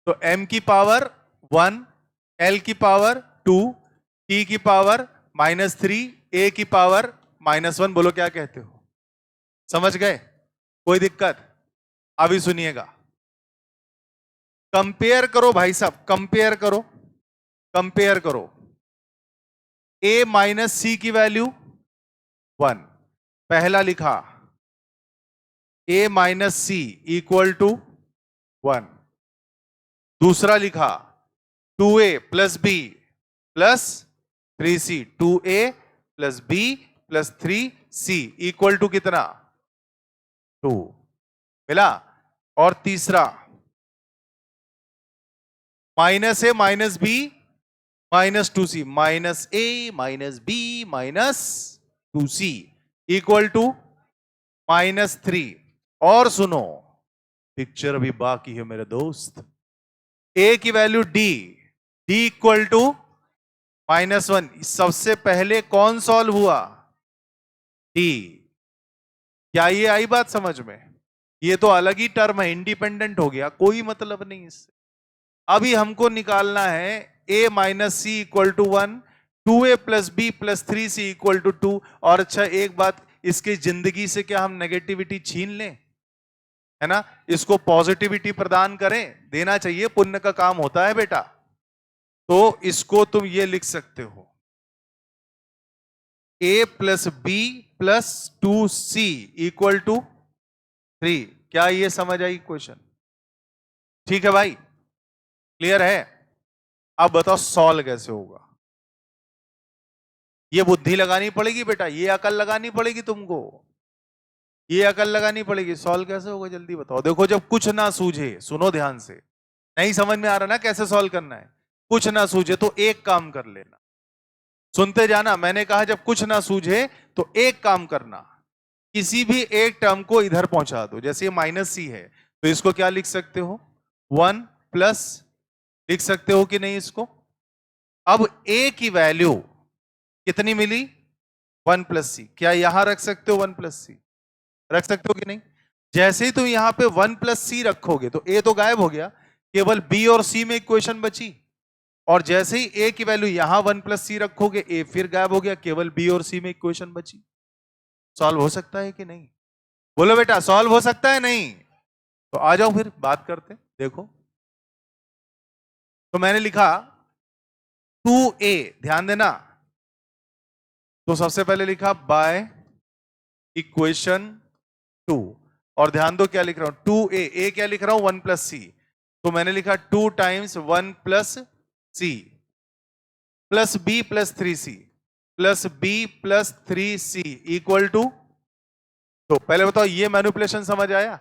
तो m की पावर 1, l की पावर 2, t की पावर -3, a की पावर -1। बोलो क्या कहते हो? समझ गए? कोई दिक्कत? अभी सुनिएगा, कंपेयर करो भाई साहब, कंपेयर करो, कंपेयर करो। a माइनस सी की वैल्यू 1, पहला लिखा a minus c equal to 1, दूसरा लिखा 2a plus b plus 3c, 2a plus b plus 3c equal to कितना? 2 मिला। और तीसरा minus a minus b minus 2c, minus a minus b minus 2c equal to -3। और सुनो, picture अभी बाकी है मेरे दोस्त। a की value d, d equal to -1। सबसे पहले कौन सॉल्व हुआ? d। क्या ये आई बात समझ में? ये तो अलग ही टर्म है, इंडिपेंडेंट हो गया, कोई मतलब नहीं इससे। अभी हमको निकालना है a minus c equal to 1, 2a plus b plus 3c equal to 2। और अच्छा एक बात, इसकी जिंदगी से क्या हम नेगेटिविटी छीन लें? है ना, इसको पॉजिटिविटी प्रदान करें, देना चाहिए, पुण्य का काम होता है बेटा। तो इसको तुम ये लिख सकते हो, a plus b plus 2c equal to 3। क्या ये समझ आई क्वेश्चन? ठीक है भाई, क्लियर है? अब बताओ सॉल्व कैसे होगा? ये बुद्धि लगानी पड़ेगी बेटा, ये अकल लगानी पड़ेगी तुमको, ये अकल लगानी पड़ेगी। सॉल्व कैसे होगा जल्दी बताओ। देखो, जब कुछ ना सूझे, सुनो ध्यान से, नहीं समझ में आ रहा ना कैसे सॉल्व करना है, कुछ ना सूझे तो एक काम कर लेना, सुनते जाना। मैंने कहा जब कुछ ना सूझे तो एक काम करना, किसी भी एक टर्म को इधर पहुंचा दो। जैसे ये -c है तो इसको क्या लिख सकते हो? 1 प्लस लिख सकते हो कि नहीं इसको? अब a की वैल्यू कितनी मिली? 1 प्लस सी। क्या यहां रख सकते हो 1 प्लस सी? रख सकते हो कि नहीं? जैसे ही तुम यहां पे 1 प्लस सी रखोगे तो a तो गायब हो गया, केवल b और c में इक्वेशन बची। और जैसे ही a की वैल्यू यहां 1 प्लस सी रखोगे, a फिर गायब हो गया, केवल b और c में इक्वेशन बची। सॉल्व हो सकता है कि नहीं? बोलो बेटा, सॉल्व हो सकता है नहीं? तो आ जाओ फिर बात करते। देखो, तो मैंने लिखा 2a, ध्यान देना। तो सबसे पहले लिखा बाय इक्वेशन 2, और ध्यान दो क्या लिख रहा हूं, 2a, a क्या लिख रहा हूं? 1 प्लस सी। तो मैंने लिखा 2 times 1 plus c plus b plus 3c plus b plus 3c equal to. तो पहले बताओ ये मैनिपुलेशन समझ आया?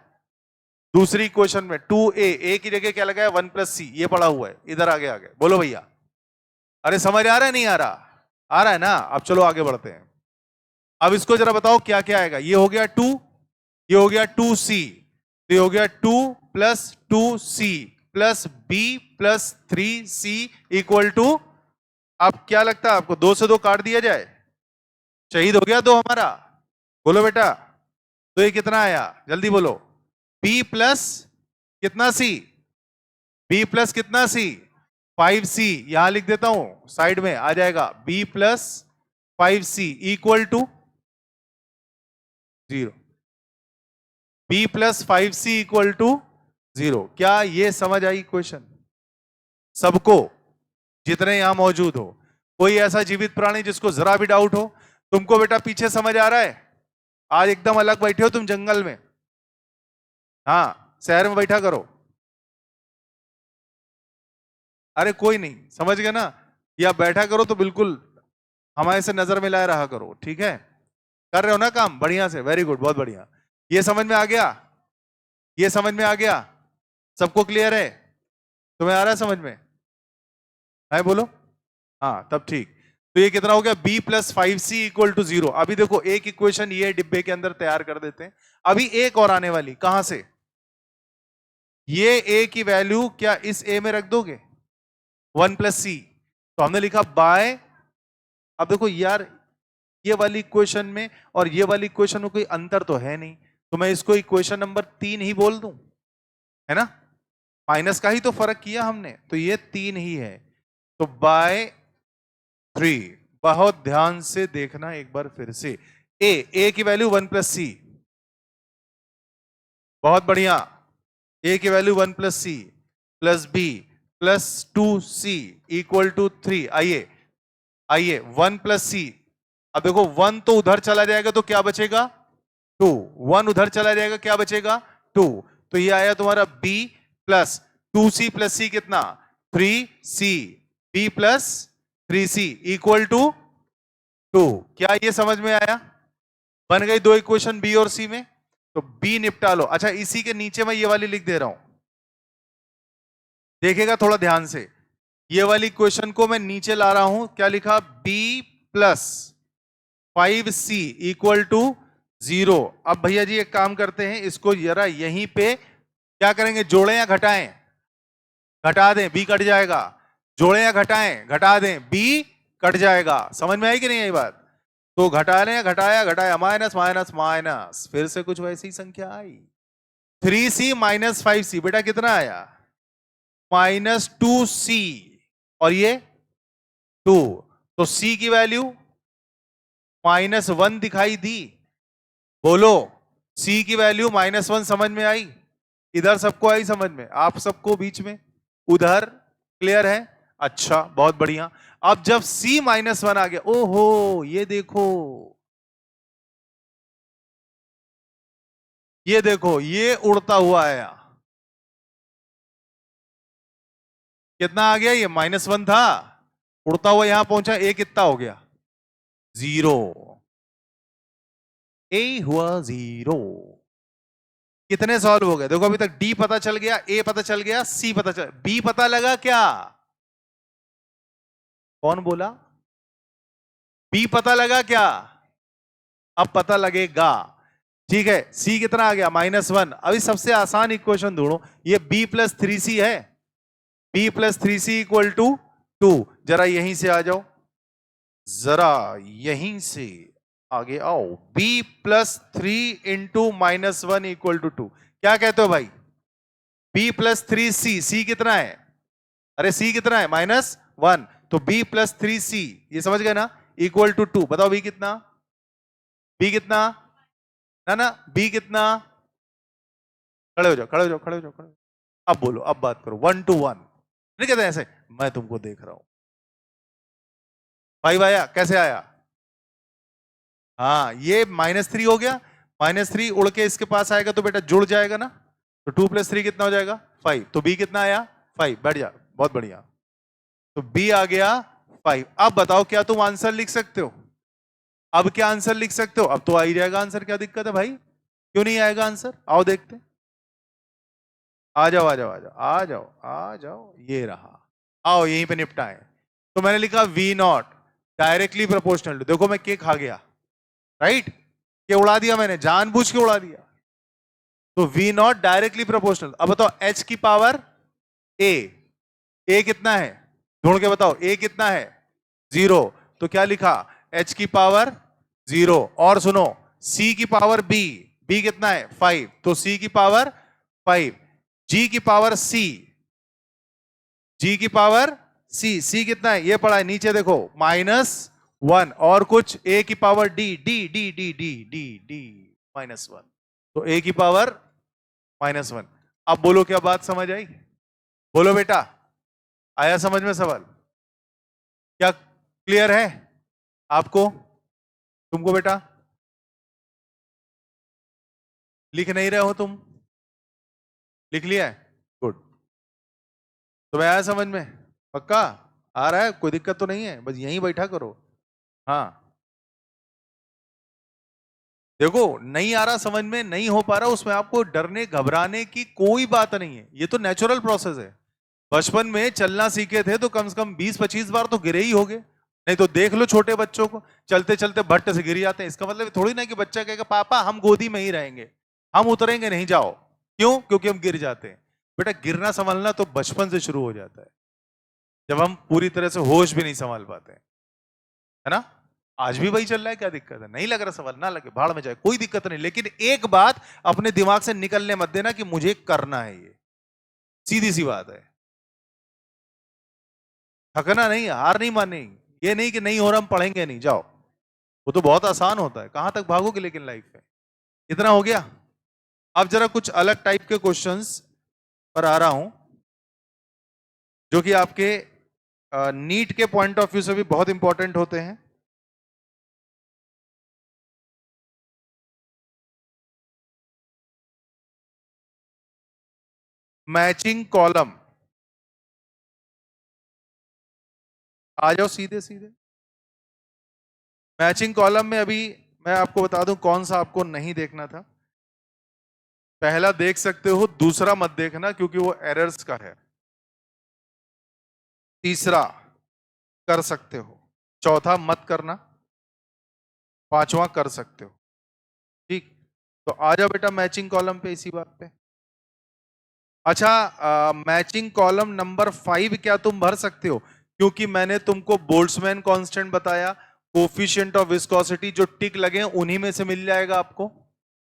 दूसरी क्वेश्चन में 2a, a की जगह क्या लगाया? 1 प्लस सी, ये पड़ा हुआ है, इधर आगे आ गया। बोलो भैया, अरे समझ आ रहा है नहीं आ रहा? आ रहा है ना? अब चलो आगे बढ़ते हैं। अब इसको जरा बताओ क्या क्या आएगा। ये हो गया 2, ये हो गया 2c, तो ये हो गया 2 plus 2c plus b plus 3c equal to, अब क्या लगता है आपको 2 से 2 काट दिया जाए? शहीद हो गया 2 हमारा। बोलो बेटा, तो ये कितना आया जल्दी बोलो। b प्लस कितना c, b प्लस कितना c, 5c, यहां लिख देता हूं साइड में आ जाएगा, b plus 5c equal to 0, b plus 5c equal to 0। क्या ये समझ आई क्वेश्चन सबको, जितने यहां मौजूद हो? कोई ऐसा जीवित प्राणी जिसको जरा भी डाउट हो? तुमको बेटा पीछे समझ आ रहा है? आज एकदम अलग बैठे हो तुम जंगल में, हाँ शहर में बैठा करो। अरे कोई नहीं, समझ गए ना? या बैठा करो तो बिल्कुल हमारे से नजर मिलाए रहा करो, ठीक है? कर रहे हो ना काम बढ़िया से, वेरी गुड, बहुत बढ़िया। ये समझ में आ गया? ये समझ में आ गया? सबको क्लियर है? तुम्हें आ रहा है समझ में? है बोलो, हाँ तब ठीक। तो ये कितना हो गया, b plus 5c equal to 0। अभी देखो एक इक्वेशन ये डिब्बे के अंदर तैयार कर देते हैं, अभी एक और आने वाली, कहां से? ये a की वैल्यू क्या इस a में रख दोगे, 1 प्लस c, तो हमने लिखा बाय, अब देखो यार ये वाली इक्वेशन में और ये वाली इक्वेशन में कोई अंतर तो है नहीं, तो मैं इसको इक्वेशन नंबर 3 ही बोल दूं, है ना? माइनस का ही तो फर्क किया हमने, तो ये 3 ही है, तो बाय 3। बहुत ध्यान से देखना एक बार फिर से, a की वैल्यू 1 प्लस सी, बहुत बढ़िया, a की value 1 plus c plus b plus 2c equal to 3। आइए आइए 1 प्लस सी, अब देखो 1 तो उधर चला जाएगा तो क्या बचेगा 2, 1 उधर चला जाएगा क्या बचेगा 2, तो ये आया तुम्हारा b plus 2c plus c कितना 3c, b plus 3c equal to 2। क्या ये समझ में आया? बन गई दो इक्वेशन b और c में, तो b निपटा लो। अच्छा इसी के नीचे मैं ये वाली लिख दे रहा हूं, देखेगा थोड़ा ध्यान से, ये वाली इक्वेशन को मैं नीचे ला रहा हूं, क्या लिखा b plus 5c equal to 0। अब भैया जी एक काम करते हैं, इसको जरा यहीं पे क्या करेंगे, जोड़ें या घटाएं? घटा दें, b कट जाएगा। जोड़ें या घटाएं? घटा दें, b कट जाएगा। समझ में आई कि नहीं आई बात? तो घटा लें, घटाया घटाया, माइनस माइनस माइनस, फिर से कुछ वैसी संख्या आई, 3c माइनस 5c, बेटा कितना आया -2c, और ये 2, तो c की वैल्यू -1 दिखाई दी। बोलो c की वैल्यू -1 समझ में आई? इधर सबको आई समझ में, आप सबको बीच में, उधर क्लियर है? अच्छा बहुत बढ़िया। अब जब c -1 आ गया, ओहो ये देखो, ये देखो ये उड़ता हुआ आया, कितना आ गया, ये -1 था, उड़ता हुआ यहां पहुंचा, a कितना हो गया 0, a हुआ 0। कितने सॉल्व हो गए देखो, अभी तक d पता चल गया, a पता चल गया, c पता चल, b पता लगा क्या? कौन बोला? b पता लगा क्या? अब पता लगेगा, ठीक है। c कितना आ गया -1। अभी सबसे आसान इक्वेशन ढूंढो, ये b प्लस 3c है, b plus 3c equal to 2। जरा यहीं से आ जाओ, जरा यहीं से आगे आओ, b plus 3 into -1 equal to 2। क्या कहते हो भाई? b प्लस 3c, c कितना है? अरे c कितना है -1, तो b प्लस 3c, ये समझ गए ना, इक्वल टू 2। बताओ b कितना, b कितना, ना ना b कितना, खड़े हो जाओ खड़े हो जाओ खड़े हो जाओ खड़े हो जाओ। अब बोलो, अब बात करो 1 to 1, नहीं कहते ऐसे, मैं तुमको देख रहा हूं। 5 आया, कैसे आया? हाँ ये -3 हो गया, -3 उड़ के इसके पास आएगा तो बेटा जुड़ जाएगा ना, तो 2 प्लस 3 कितना हो जाएगा 5, तो b कितना आया 5, बैठ जा, बहुत बढ़िया, तो b आ गया 5। अब बताओ क्या तुम आंसर लिख सकते हो? अब क्या आंसर लिख सकते हो? अब तो आ ही जाएगा आंसर, क्या दिक्कत है भाई, क्यों नहीं आएगा आंसर? आओ देखते हैं, आ जाओ आ जाओ आ जाओ आ जाओ आ जाओ, ये रहा, आओ यहीं पे निपटाएं। तो मैंने लिखा v0, डायरेक्टली प्रोपोर्शनल टू, देखो मैं के खा गया, राइट, के उड़ा दिया मैंने, जानबूझ के उड़ा दिया, तो V नॉट डायरेक्टली प्रोपोर्शनल। अब बताओ h की पावर a कितना है, ढूंढ के बताओ, a कितना है 0, तो क्या लिखा h की पावर 0, और सुनो c की पावर b कितना है 5, तो c की पावर 5, g की पावर c कितना है, ये पढ़ा है नीचे देखो -1, और कुछ a की पावर d -1, तो a की पावर -1। अब बोलो क्या बात समझ आई, बोलो बेटा, आया समझ में सवाल, क्या क्लियर है आपको, तुमको बेटा, लिख नहीं रहे हो तुम, लिख लिया है, गुड, तुम्हें आया समझ में, पक्का आ रहा है, कोई दिक्कत तो नहीं है, बस यहीं बैठा करो। हाँ देखो, नहीं आ रहा समझ में, नहीं हो पा रहा, उसमें आपको डरने घबराने की कोई बात नहीं है, ये तो नेचुरल प्रोसेस है। बचपन में चलना सीखे थे तो कम से कम 20-25 बार तो गिरे ही होगे, नहीं तो देख लो छोटे बच्चों को, चलते चलते भट्ट से गिर जाते हैं। इसका मतलब थोड़ी ना कि बच्चा कहेगा पापा हम गोदी में ही रहेंगे, हम उतरेंगे नहीं, जाओ, क्यों, क्योंकि हम गिर जाते हैं। बेटा गिरना संभलना तो बचपन से शुरू हो जाता है, जब हम पूरी तरह से होश भी नहीं संभाल पाते हैं, है ना। आज भी वही चल रहा है, क्या दिक्कत है, नहीं लग रहा सवाल, ना लगे, भाड़ में जाए, कोई दिक्कत नहीं, लेकिन एक बात अपने दिमाग से निकलने मत देना कि मुझे करना है, ये सीधी सी बात है, थकना नहीं, हार नहीं माननी, ये नहीं कि नहीं हो रहा हम पढ़ेंगे नहीं, जाओ, वो तो बहुत आसान होता है, कहां तक भागोगे लेकिन लाइफ में। इतना हो गया। अब जरा कुछ अलग टाइप के क्वेश्चंस पर आ रहा हूं, जो कि आपके नीट के पॉइंट ऑफ व्यू से भी बहुत इंपॉर्टेंट होते हैं। मैचिंग कॉलम, आ जाओ सीधे सीधे। मैचिंग कॉलम में अभी मैं आपको बता दूं कौन सा आपको नहीं देखना था। पहला देख सकते हो, दूसरा मत देखना क्योंकि वो एरर्स का है। तीसरा कर सकते हो, चौथा मत करना, पांचवा कर सकते हो, ठीक। तो आ जाओ बेटा मैचिंग कॉलम पे, इसी बात पे। अच्छा, मैचिंग कॉलम नंबर 5 क्या तुम भर सकते हो, क्योंकि मैंने तुमको बोल्ट्जमैन कांस्टेंट बताया, कोफिशिएंट ऑफ विस्कोसिटी जो टिक लगे हैं उन्हीं में से मिल जाएगा आपको,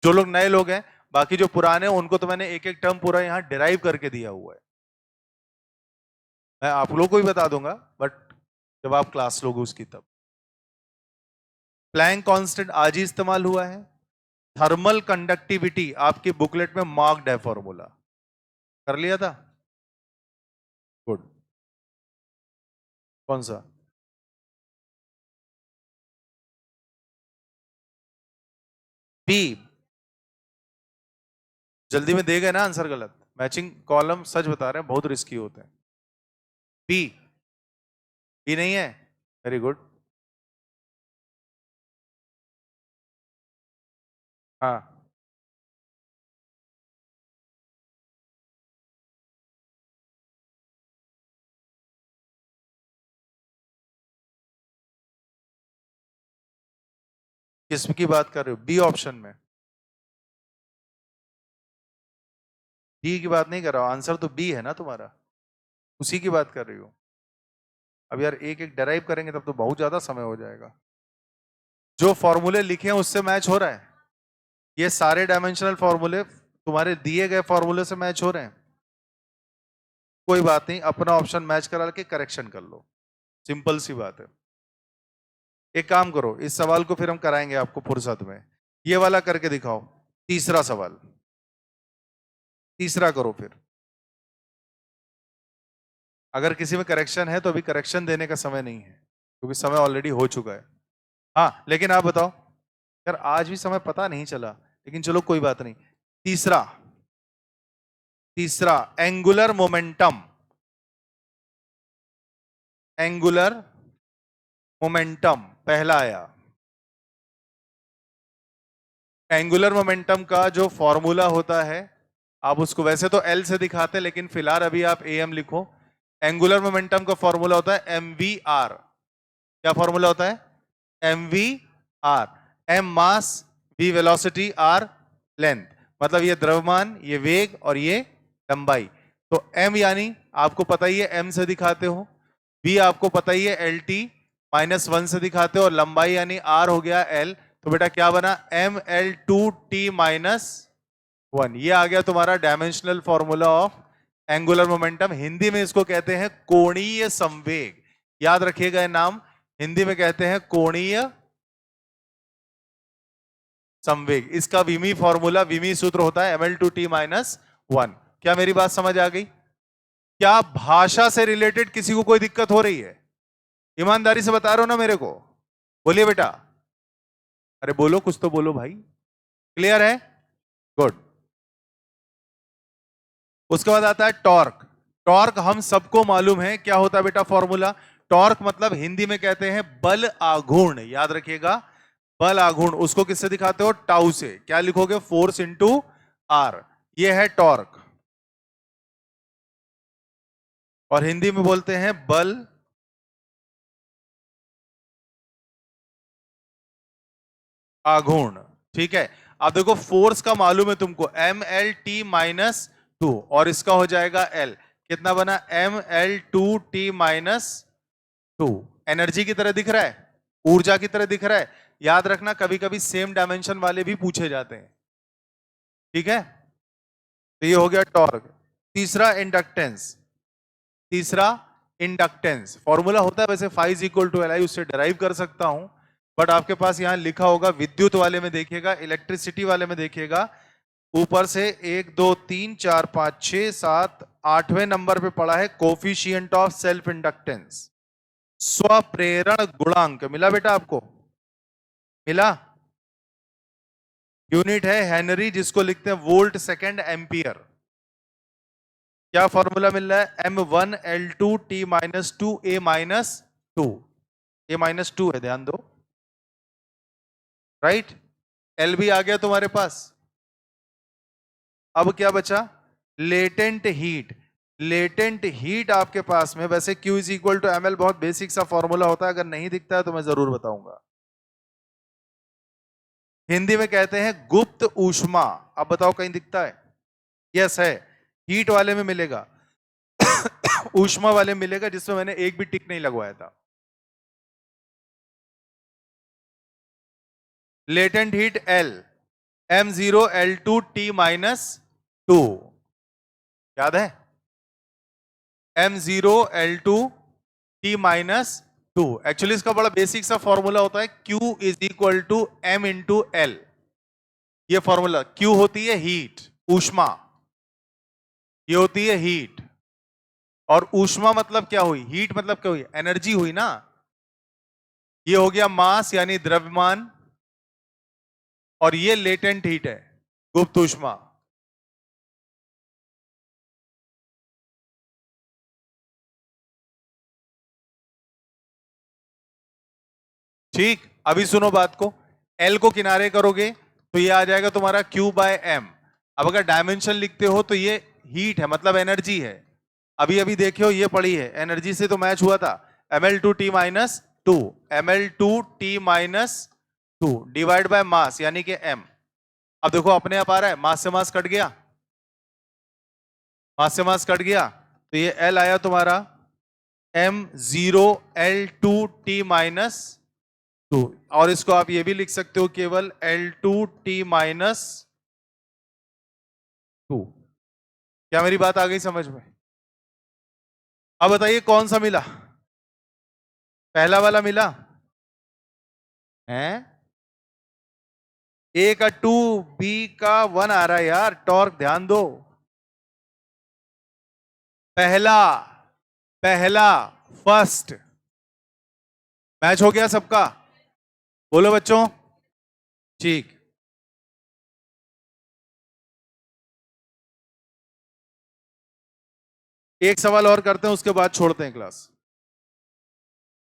जो लोग नए लोग हैं, बाकी जो पुराने हैं उनको तो मैंने एक एक टर्म पूरा यहां डिराइव करके दिया हुआ है, मैं आप लोगों को भी बता दूंगा, बट जब आप क्लास लोगे उसकी तब। प्लैंक कांस्टेंट आज ही इस्तेमाल हुआ है। थर्मल कंडक्टिविटी आपकी बुकलेट में मार्क्ड है, फॉर्मूला कर लिया था, गुड। कौन सा, बी, जल्दी में दे गए ना आंसर गलत, मैचिंग कॉलम सच बता रहे हैं बहुत रिस्की होते हैं। बी, बी नहीं है, वेरी गुड। हाँ किस की बात कर रहे हो, बी ऑप्शन में, डी की बात नहीं कर रहा हूं, आंसर तो बी है ना तुम्हारा, उसी की बात कर रही हो। अब यार एक एक डराइव करेंगे तब तो बहुत ज्यादा समय हो जाएगा, जो फॉर्मूले लिखे हैं उससे मैच हो रहा है, ये सारे डायमेंशनल फॉर्मूले तुम्हारे दिए गए फॉर्मूले से मैच हो रहे हैं, कोई बात नहीं, अपना ऑप्शन मैच करा के करेक्शन कर लो, सिंपल सी बात है। एक काम करो, इस सवाल को फिर हम कराएंगे आपको फुर्सत में, ये वाला करके दिखाओ, तीसरा सवाल, तीसरा करो फिर, अगर किसी में करेक्शन है तो अभी करेक्शन देने का समय नहीं है, क्योंकि समय ऑलरेडी हो चुका है। हाँ लेकिन आप बताओ, यार आज भी समय पता नहीं चला, लेकिन चलो कोई बात नहीं। तीसरा, तीसरा एंगुलर मोमेंटम, एंगुलर मोमेंटम पहला आया। एंगुलर मोमेंटम का जो फॉर्मूला होता है, आप उसको वैसे तो एल से दिखाते हैं, लेकिन फिलहाल अभी आप एम लिखो। एंगुलर मोमेंटम का फॉर्मूला होता है mvr, क्या फॉर्मूला होता है? mv/r, m मास, v वेलोसिटी, r लेंथ, मतलब ये द्रव्यमान, ये वेग और ये लंबाई। तो m यानी आपको पता ही है m से दिखाते हो, v आपको पता ही है lt -1 से दिखाते हो, और लंबाई यानी r हो गया l। तो बेटा क्या बना? ml2t-1। ये आ गया तुम्हारा dimensional formula of angular momentum. Hindi में इसको कहते हैं कोणीय संवेग। याद रखिएगा ये नाम, हिंदी में कहते हैं कोणीय संवेग। इसका विमी फॉर्मूला, विमी सूत्र होता है ml2t-1। क्या मेरी बात समझ आ गई? क्या भाषा से रिलेटेड किसी को कोई दिक्कत हो रही है? ईमानदारी से बता रहे हो ना मेरे को? बोलिए बेटा, अरे बोलो, कुछ तो बोलो भाई। क्लियर है? गुड। उसके बाद आता है टॉर्क। टॉर्क हम सबको मालूम है क्या होता है बेटा फॉर्मूला? टॉर्क मतलब हिंदी में कहते हैं बल आघूर्ण। याद रखिएगा, बल आघूर्ण। उसको किससे दिखाते हो? टाउ से। क्या लिखोगे? Force into r. ये है टॉर्क, और हिंदी में बोलते हैं बल आघूर्ण। ठीक है, अब देखो फोर्स का मालूम है तुमको, mlt-2, और इसका हो जाएगा L। कितना बना? ml2t-2। एनर्जी की तरह दिख रहा है, ऊर्जा की तरह दिख रहा है। याद रखना, कभी कभी सेम डायमेंशन वाले भी पूछे जाते हैं। ठीक है, तो ये हो गया टॉर्क। तीसरा इंडक्टेंस। तीसरा इंडक्टेंस फॉर्मूला होता है वैसे फाइज इक्वल टू Li, उससे डराइव कर सकता हूं, बट आपके पास यहां लिखा होगा, विद्युत वाले में देखिएगा, इलेक्ट्रिसिटी वाले में देखिएगा, ऊपर से 1 2 3 4 5 6 7 8वें नंबर पे पड़ा है कोफिशिएंट ऑफ सेल्फ इंडक्टेंस, स्वप्रेरण गुणांक। मिला बेटा आपको? मिला? यूनिट है हेनरी, जिसको लिखते हैं वोल्ट सेकेंड एम्पियर। क्या फॉर्मूला मिल रहा है? m1l2t-2a-2। a-2 है, ध्यान दो। राइट, एल भी आ गया तुम्हारे पास। अब क्या बचा? Latent heat. लेटेंट हीट आपके पास में, वैसे Q is equal to ml बहुत बेसिक सा फॉर्मूला होता है, अगर नहीं दिखता है तो मैं जरूर बताऊंगा। हिंदी में कहते हैं गुप्त ऊष्मा। अब बताओ कहीं दिखता है? यस है, हीट वाले में मिलेगा, ऊष्मा वाले में मिलेगा, जिसमें मैंने एक भी टिक नहीं लगवाया था। Latent heat L, m0l2t-2। याद है? m0l2t-2। एक्चुअली इसका बड़ा बेसिक सा फॉर्मूला होता है, Q is equal to m into L। ये फॉर्मूला, Q होती है हीट, ऊष्मा, ये होती है हीट, और ऊष्मा मतलब क्या हुई? हीट मतलब क्या हुई? एनर्जी हुई ना। ये हो गया मास यानी द्रव्यमान, और ये लेटेंट हीट है, गुप्त ऊष्मा। ठीक, अभी सुनो बात को। L को किनारे करोगे तो ये आ जाएगा तुम्हारा Q/m। अब अगर डायमेंशन लिखते हो तो ये हीट है, मतलब एनर्जी है। अभी अभी देखियो, ये पड़ी है, एनर्जी से तो मैच हुआ था, ml2t-2, ml2t-2 divide by mass यानी कि m। अब देखो अपने आप आ रहा है, मास से मास कट गया, मास से मास कट गया, तो ये L आया तुम्हारा m0l2t-2, और इसको आप ये भी लिख सकते हो केवल L2t-2। क्या मेरी बात आ गई समझ में? अब बताइए कौन सा मिला? पहला वाला मिला है? A का 2, B का 1 आ रहा है यार। टॉर्क ध्यान दो, पहला पहला फर्स्ट मैच हो गया सबका। बोलो बच्चों, ठीक। एक सवाल और करते हैं, उसके बाद छोड़ते हैं class.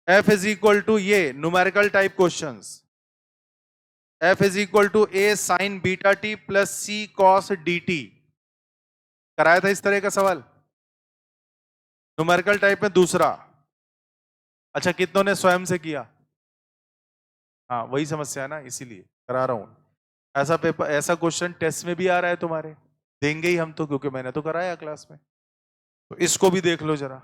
F is equal to, ये numerical type questions, F is equal to A sin beta t plus C cos dt। कराया था इस तरह का सवाल न्यूमेरिकल टाइप में। दूसरा, अच्छा कितनों ने स्वयं से किया? हाँ वही समस्या है ना, इसीलिए करा रहा हूं। ऐसा पेपर, ऐसा क्वेश्चन टेस्ट में भी आ रहा है तुम्हारे, देंगे ही हम तो, क्योंकि मैंने तो कराया क्लास में। तो इसको भी देख लो जरा।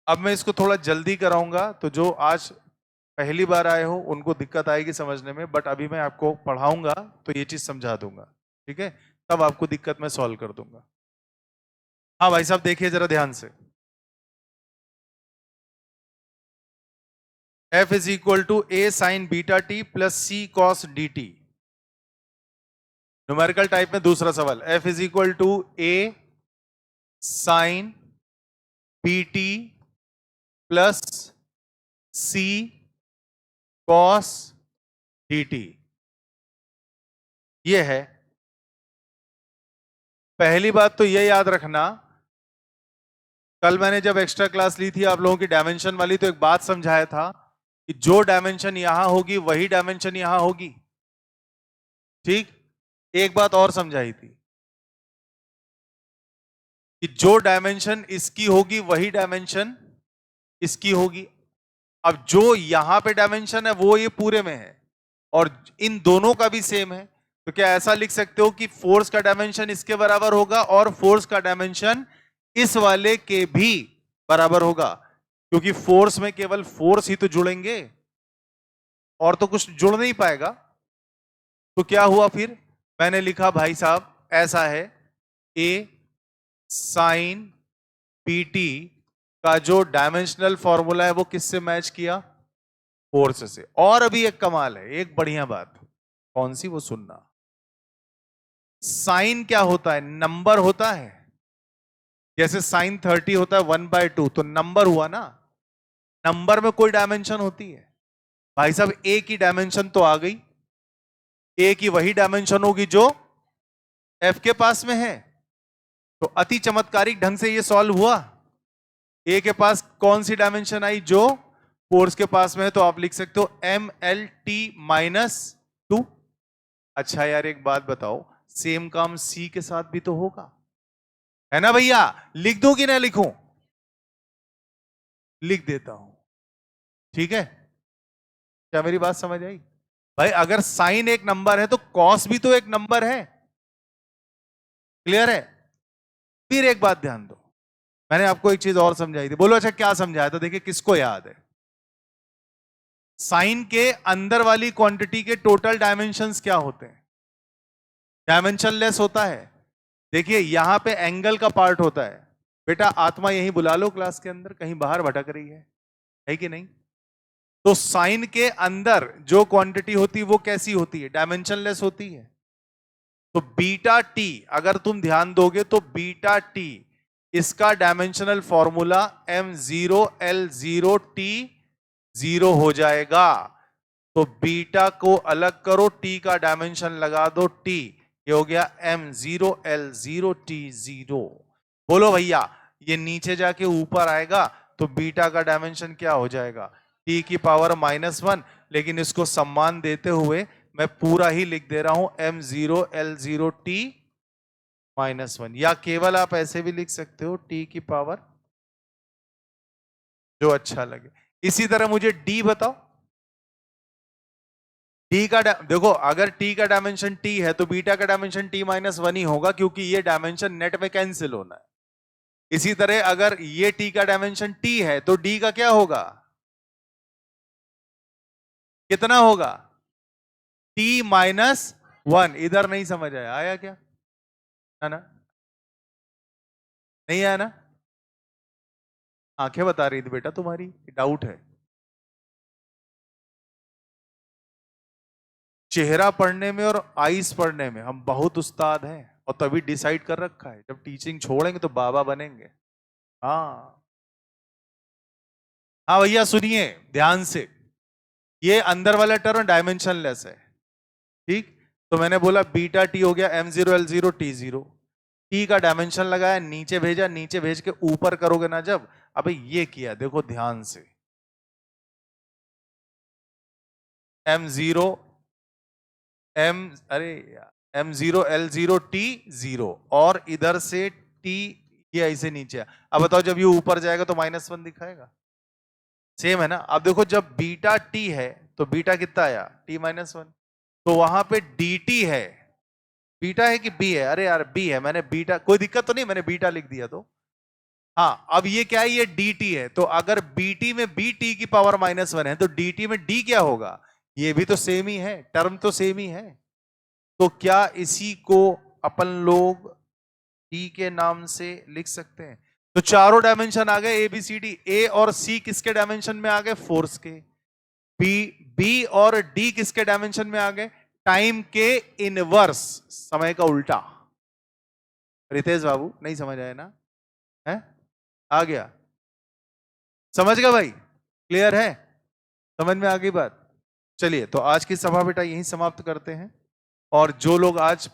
अब मैं इसको थोड़ा जल्दी कराऊंगा, तो जो आज पहली बार आए हो उनको दिक्कत आएगी समझने में, बट अभी मैं आपको पढ़ाऊंगा तो ये चीज समझा दूंगा, ठीक है? तब आपको दिक्कत मैं सॉल्व कर दूंगा। हाँ भाई साहब देखिए जरा ध्यान से। F is equal to a sine beta t plus c cos d t. Numerical type में दूसरा सवाल, F is equal to a sine b t plus c cos d t. ये है। पहली बात तो ये याद रखना, कल मैंने जब एक्स्ट्रा क्लास ली थी आप लोगों की डायमेंशन वाली, तो एक बात समझाया था कि जो डायमेंशन यहां होगी वही डायमेंशन यहां होगी, ठीक? एक बात और समझाई थी कि जो डायमेंशन इसकी होगी वही डायमेंशन इसकी होगी। अब जो यहां पे डायमेंशन है वो ये पूरे में है, और इन दोनों का भी सेम है। तो क्या ऐसा लिख सकते हो कि फोर्स का डायमेंशन इसके बराबर होगा और फोर्स का डायमेंशन इस वाले के भी बराबर होगा? क्योंकि फोर्स में केवल फोर्स ही तो जुड़ेंगे, और तो कुछ जुड़ नहीं पाएगा। तो क्या हुआ फिर? मैंने लिखा भाई साहब ऐसा है, ए साइन पीटी का जो डायमेंशनल फॉर्मूला है वो किससे मैच किया? फोर्स से। और अभी एक कमाल है, एक बढ़िया बात। कौन सी? वो सुनना। साइन क्या होता है? नंबर होता है। जैसे साइन 30 होता है 1/2, तो नंबर हुआ ना। नंबर में कोई डायमेंशन होती है भाई साहब? ए की डायमेंशन तो आ गई, ए की वही डायमेंशन होगी जो एफ के पास में है। तो अति चमत्कारिक ढंग से ये सॉल्व हुआ। ए के पास कौन सी डायमेंशन आई? जो फोर्स के पास में है। तो आप लिख सकते हो एम एल टी -2। अच्छा यार एक बात बताओ, सेम काम सी के साथ भी तो होगा, है ना भैया? लिख दूं कि ना लिखूं? लिख देता हूं, ठीक है? क्या मेरी बात समझ आई? भाई अगर साइन एक नंबर है तो कॉस भी तो एक नंबर है। क्लियर है? फिर एक बात ध्यान दो, मैंने आपको एक चीज और समझाई थी। बोलो अच्छा क्या समझाया था? देखिए किसको याद है? साइन के अंदर वाली क्वांटिटी के टोटल डायमेंशंस क्या होते हैं? डायमेंशनलेस होता है। देखिए यहां पे एंगल का पार्ट होता है। बेटा आत्मा यहीं बुला लो क्लास के अंदर, कहीं बाहर भटक रही है कि नहीं? तो साइन के अंदर जो क्वांटिटी होती है वो कैसी होती है? डायमेंशनलेस होती है। तो बीटा टी अगर तुम ध्यान दोगे तो बीटा टी, इसका डायमेंशनल फॉर्मूला m0l0t0 हो जाएगा। तो बीटा को अलग करो, टी का डायमेंशन लगा दो टी, ये हो गया m0l0t0। बोलो भैया, ये नीचे जाके ऊपर आएगा तो बीटा का डायमेंशन क्या हो जाएगा? टी की पावर -1। लेकिन इसको सम्मान देते हुए मैं पूरा ही लिख दे रहा हूं m0l0t-1, या केवल आप ऐसे भी लिख सकते हो टी की पावर, जो अच्छा लगे। इसी तरह मुझे डी बताओ। टी का देखो, अगर टी का डायमेंशन टी है तो बीटा का डायमेंशन t-1 ही होगा, क्योंकि ये डायमेंशन नेट में कैंसिल होना है। इसी तरह अगर ये टी का डायमेंशन टी है तो डी का क्या होगा? कितना होगा? t-1। इधर नहीं समझ आया? आया क्या? है ना? नहीं आया ना? आंखें बता रही थी बेटा तुम्हारी, डाउट है। चेहरा पढ़ने में और आईज पढ़ने में हम बहुत उस्ताद हैं, और तभी डिसाइड कर रखा है जब टीचिंग छोड़ेंगे तो बाबा बनेंगे। हाँ हाँ भैया सुनिए ध्यान से, ये अंदर वाला टर्म डायमेंशनलेस है, ठीक? तो मैंने बोला बीटा टी हो गया m0l0t0। टी का डायमेंशन लगाया, नीचे भेजा, नीचे भेज के ऊपर करोगे ना जब, अबे ये किया, देखो ध्यान से, m0 m अरे m0l0t0, और इधर से t ये ऐसे नीचे। अब बताओ जब ये ऊपर जाएगा तो -1 दिखाएगा? सेम है ना। अब देखो जब बीटा टी है तो बीटा कितना आया, t-1, तो वहां पे dt है, बीटा है कि बी है, अरे यार बी है, मैंने बीटा, कोई दिक्कत तो नहीं, मैंने बीटा लिख दिया तो। हाँ अब ये क्या है, ये dt है, तो अगर bt में bt की पावर -1 है तो dt में d क्या होगा, ये भी तो सेम ही है, टर्म तो सेम ही है। तो क्या इसी को अपन लोग टी के नाम से लिख सकते हैं? तो चारों डायमेंशन आ गए, ए बी सी डी। ए और सी किसके डायमेंशन में आ गए, फोर्स के। बी बी और डी किसके डायमेंशन में आ गए, टाइम के इनवर्स, समय का उल्टा। रितेश बाबू नहीं समझ आया ना, है आ गया, समझ गया भाई, क्लियर है, समझ में आ गई बात। चलिए तो आज की सभा बेटा यहीं समाप्त करते हैं। और जो लोग आज